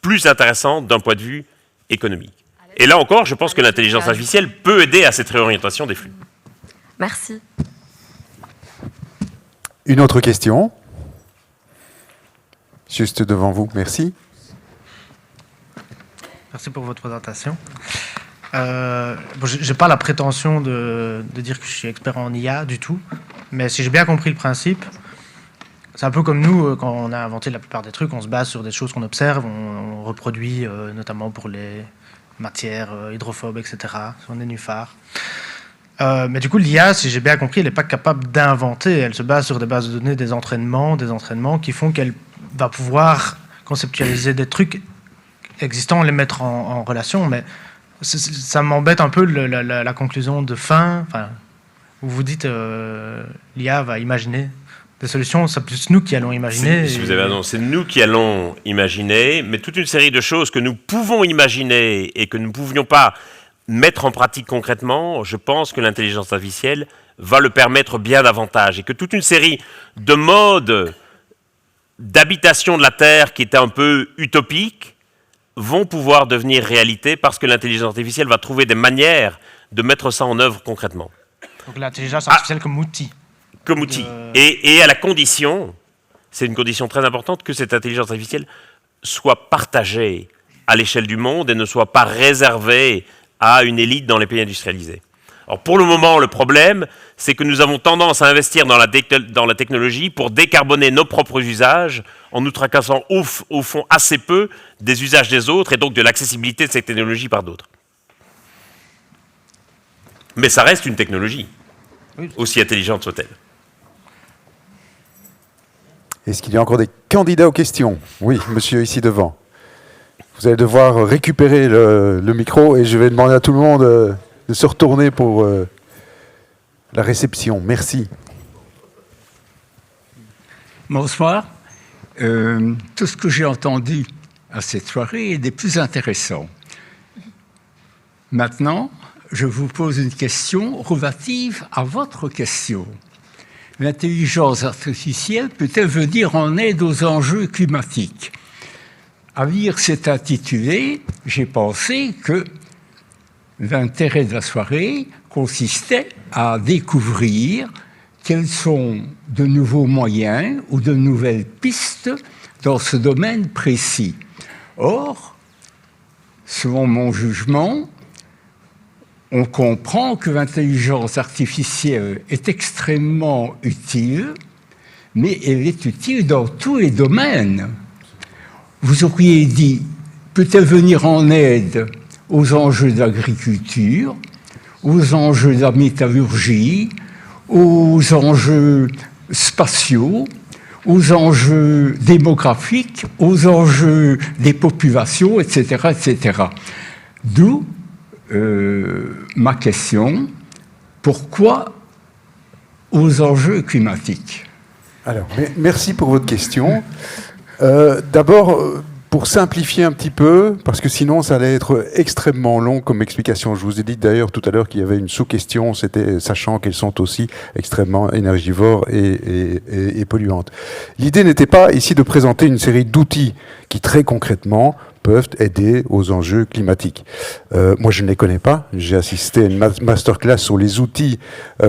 plus intéressante d'un point de vue économique. Et là encore, je pense que l'intelligence artificielle peut aider à cette réorientation des flux. Merci. Une autre question? Juste devant vous, merci. Merci pour votre présentation. Je n'ai pas la prétention de dire que je suis expert en IA du tout, mais si j'ai bien compris le principe, c'est un peu comme nous, quand on a inventé la plupart des trucs, on se base sur des choses qu'on observe, on reproduit notamment pour les matières hydrophobes, etc., sur des nénuphars. Mais du coup, l'IA, si j'ai bien compris, elle n'est pas capable d'inventer, elle se base sur des bases de données, des entraînements qui font qu'elle va pouvoir conceptualiser des trucs existants, les mettre en relation, mais ça m'embête un peu la conclusion de fin, où vous dites l'IA va imaginer des solutions, c'est plus nous qui allons imaginer. Si vous avez raison, c'est nous qui allons imaginer, mais toute une série de choses que nous pouvons imaginer et que nous ne pouvions pas mettre en pratique concrètement, je pense que l'intelligence artificielle va le permettre bien davantage et que toute une série de modes d'habitation de la Terre qui étaient un peu utopiques vont pouvoir devenir réalité parce que l'intelligence artificielle va trouver des manières de mettre ça en œuvre concrètement. Donc l'intelligence artificielle comme outil. Comme outil. Et à la condition, c'est une condition très importante, que cette intelligence artificielle soit partagée à l'échelle du monde et ne soit pas réservée à une élite dans les pays industrialisés. Alors pour le moment, le problème, c'est que nous avons tendance à investir dans la technologie pour décarboner nos propres usages en nous tracassant au fond assez peu des usages des autres et donc de l'accessibilité de cette technologie par d'autres. Mais ça reste une technologie, aussi intelligente soit-elle. Est-ce qu'il y a encore des candidats aux questions? Oui, monsieur ici devant. Vous allez devoir récupérer le micro et je vais demander à tout le monde de se retourner pour la réception. Merci. Bonsoir. Tout ce que j'ai entendu à cette soirée est des plus intéressants. Maintenant, je vous pose une question relative à votre question. L'intelligence artificielle peut-elle venir en aide aux enjeux climatiques ? À lire cet intitulé, j'ai pensé que l'intérêt de la soirée consistait à découvrir quels sont de nouveaux moyens ou de nouvelles pistes dans ce domaine précis. Or, selon mon jugement, on comprend que l'intelligence artificielle est extrêmement utile, mais elle est utile dans tous les domaines. Vous auriez dit, peut-elle venir en aide aux enjeux de l'agriculture, aux enjeux de la métallurgie, aux enjeux spatiaux, aux enjeux démographiques, aux enjeux des populations, etc., etc. D'où ma question, pourquoi aux enjeux climatiques ? Alors, merci pour votre question. D'abord, pour simplifier un petit peu, parce que sinon ça allait être extrêmement long comme explication. Je vous ai dit d'ailleurs tout à l'heure qu'il y avait une sous-question, c'était sachant qu'elles sont aussi extrêmement énergivores et polluantes. L'idée n'était pas ici de présenter une série d'outils qui très concrètement peuvent aider aux enjeux climatiques. Moi, je ne les connais pas. J'ai assisté à une masterclass sur les outils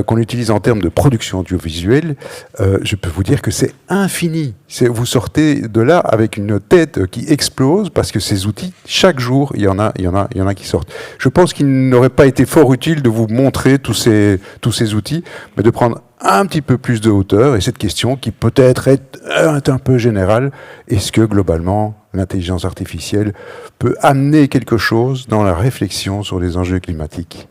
qu'on utilise en termes de production audiovisuelle. Je peux vous dire que c'est infini. Vous sortez de là avec une tête qui explose parce que ces outils, chaque jour, il y en a qui sortent. Je pense qu'il n'aurait pas été fort utile de vous montrer tous ces outils, mais de prendre un petit peu plus de hauteur, et cette question qui peut-être est un peu générale, est-ce que globalement l'intelligence artificielle peut amener quelque chose dans la réflexion sur les enjeux climatiques ?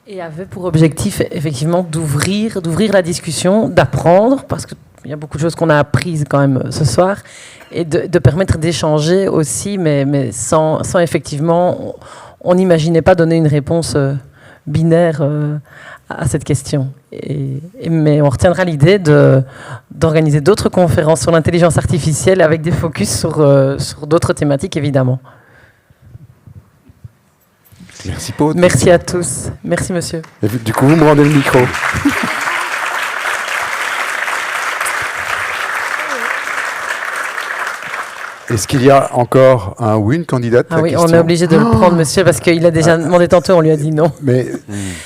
Et avait pour objectif effectivement d'ouvrir la discussion, d'apprendre, parce qu'il y a beaucoup de choses qu'on a apprises quand même ce soir, et de permettre d'échanger aussi, mais sans effectivement, on n'imaginait pas donner une réponse binaire à cette question. Mais on retiendra l'idée d'organiser d'autres conférences sur l'intelligence artificielle avec des focus sur d'autres thématiques, évidemment. Merci Paul. Merci à tous. Merci monsieur. Et du coup, vous me rendez le micro. Est-ce qu'il y a encore un ou une candidate ? Ah oui, on est obligé de le prendre, monsieur, parce qu'il a déjà demandé tantôt, on lui a dit non. Mais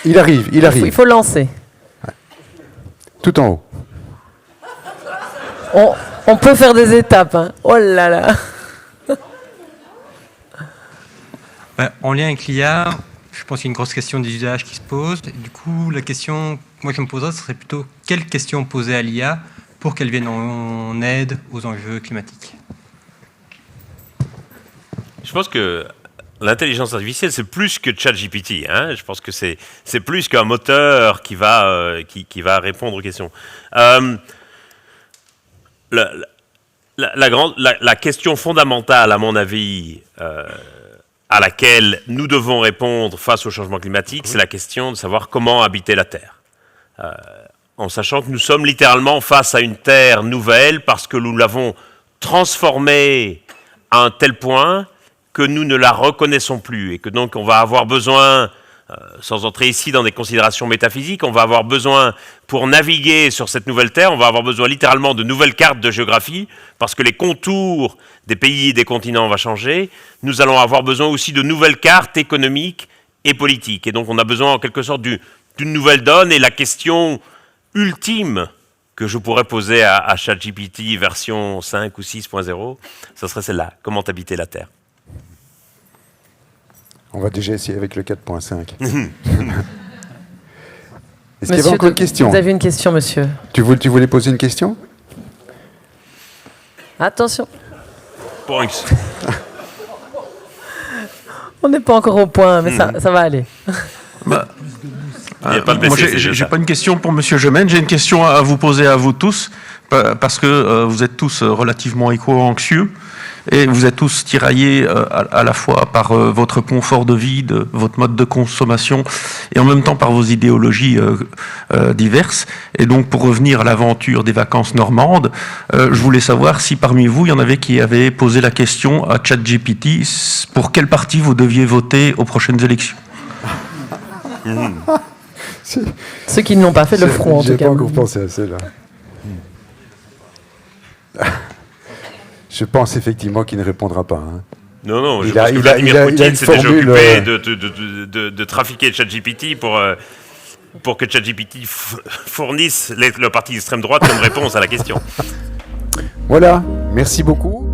il arrive. Il faut lancer. Tout en haut. On peut faire des étapes. Hein. Oh là là. En lien avec l'IA, je pense qu'il y a une grosse question des usages qui se pose. Du coup, la question que moi je me poserais, ce serait plutôt quelles questions poser à l'IA pour qu'elle vienne en aide aux enjeux climatiques. Je pense que l'intelligence artificielle, c'est plus que ChatGPT. Hein. Je pense que c'est plus qu'un moteur qui va répondre aux questions. La question fondamentale, à mon avis, à laquelle nous devons répondre face au changement climatique, c'est la question de savoir comment habiter la Terre. En sachant que nous sommes littéralement face à une Terre nouvelle parce que nous l'avons transformée à un tel point que nous ne la reconnaissons plus et que donc on va avoir besoin, sans entrer ici dans des considérations métaphysiques, on va avoir besoin, pour naviguer sur cette nouvelle terre, on va avoir besoin littéralement de nouvelles cartes de géographie parce que les contours des pays et des continents vont changer. Nous allons avoir besoin aussi de nouvelles cartes économiques et politiques. Et donc on a besoin en quelque sorte d'une nouvelle donne. Et la question ultime que je pourrais poser à ChatGPT version 5 ou 6.0, ce serait celle-là. Comment habiter la Terre ? On va déjà essayer avec le 4.5. Est-ce qu'il y avait encore une question ? Vous avez une question, monsieur. Tu voulais poser une question ? Attention. Points. On n'est pas encore au point, mais ça va aller. Moi, j'ai pas une question pour monsieur Gemène, j'ai une question à vous poser à vous tous, parce que vous êtes tous relativement éco-anxieux. et vous êtes tous tiraillés à la fois par votre confort de vie, votre mode de consommation, et en même temps par vos idéologies diverses. Et donc, pour revenir à l'aventure des vacances normandes, je voulais savoir si parmi vous, il y en avait qui avaient posé la question à ChatGPT pour quel parti vous deviez voter aux prochaines élections. Ceux qui ne l'ont pas fait le feront, en tout cas. J'ai pas encore pensé à celle-là. Je pense effectivement qu'il ne répondra pas. Hein. Non, je pense que Vladimir Poutine s'est déjà occupé de trafiquer ChatGPT pour que ChatGPT fournisse le parti d'extrême droite comme réponse à la question. Voilà, merci beaucoup.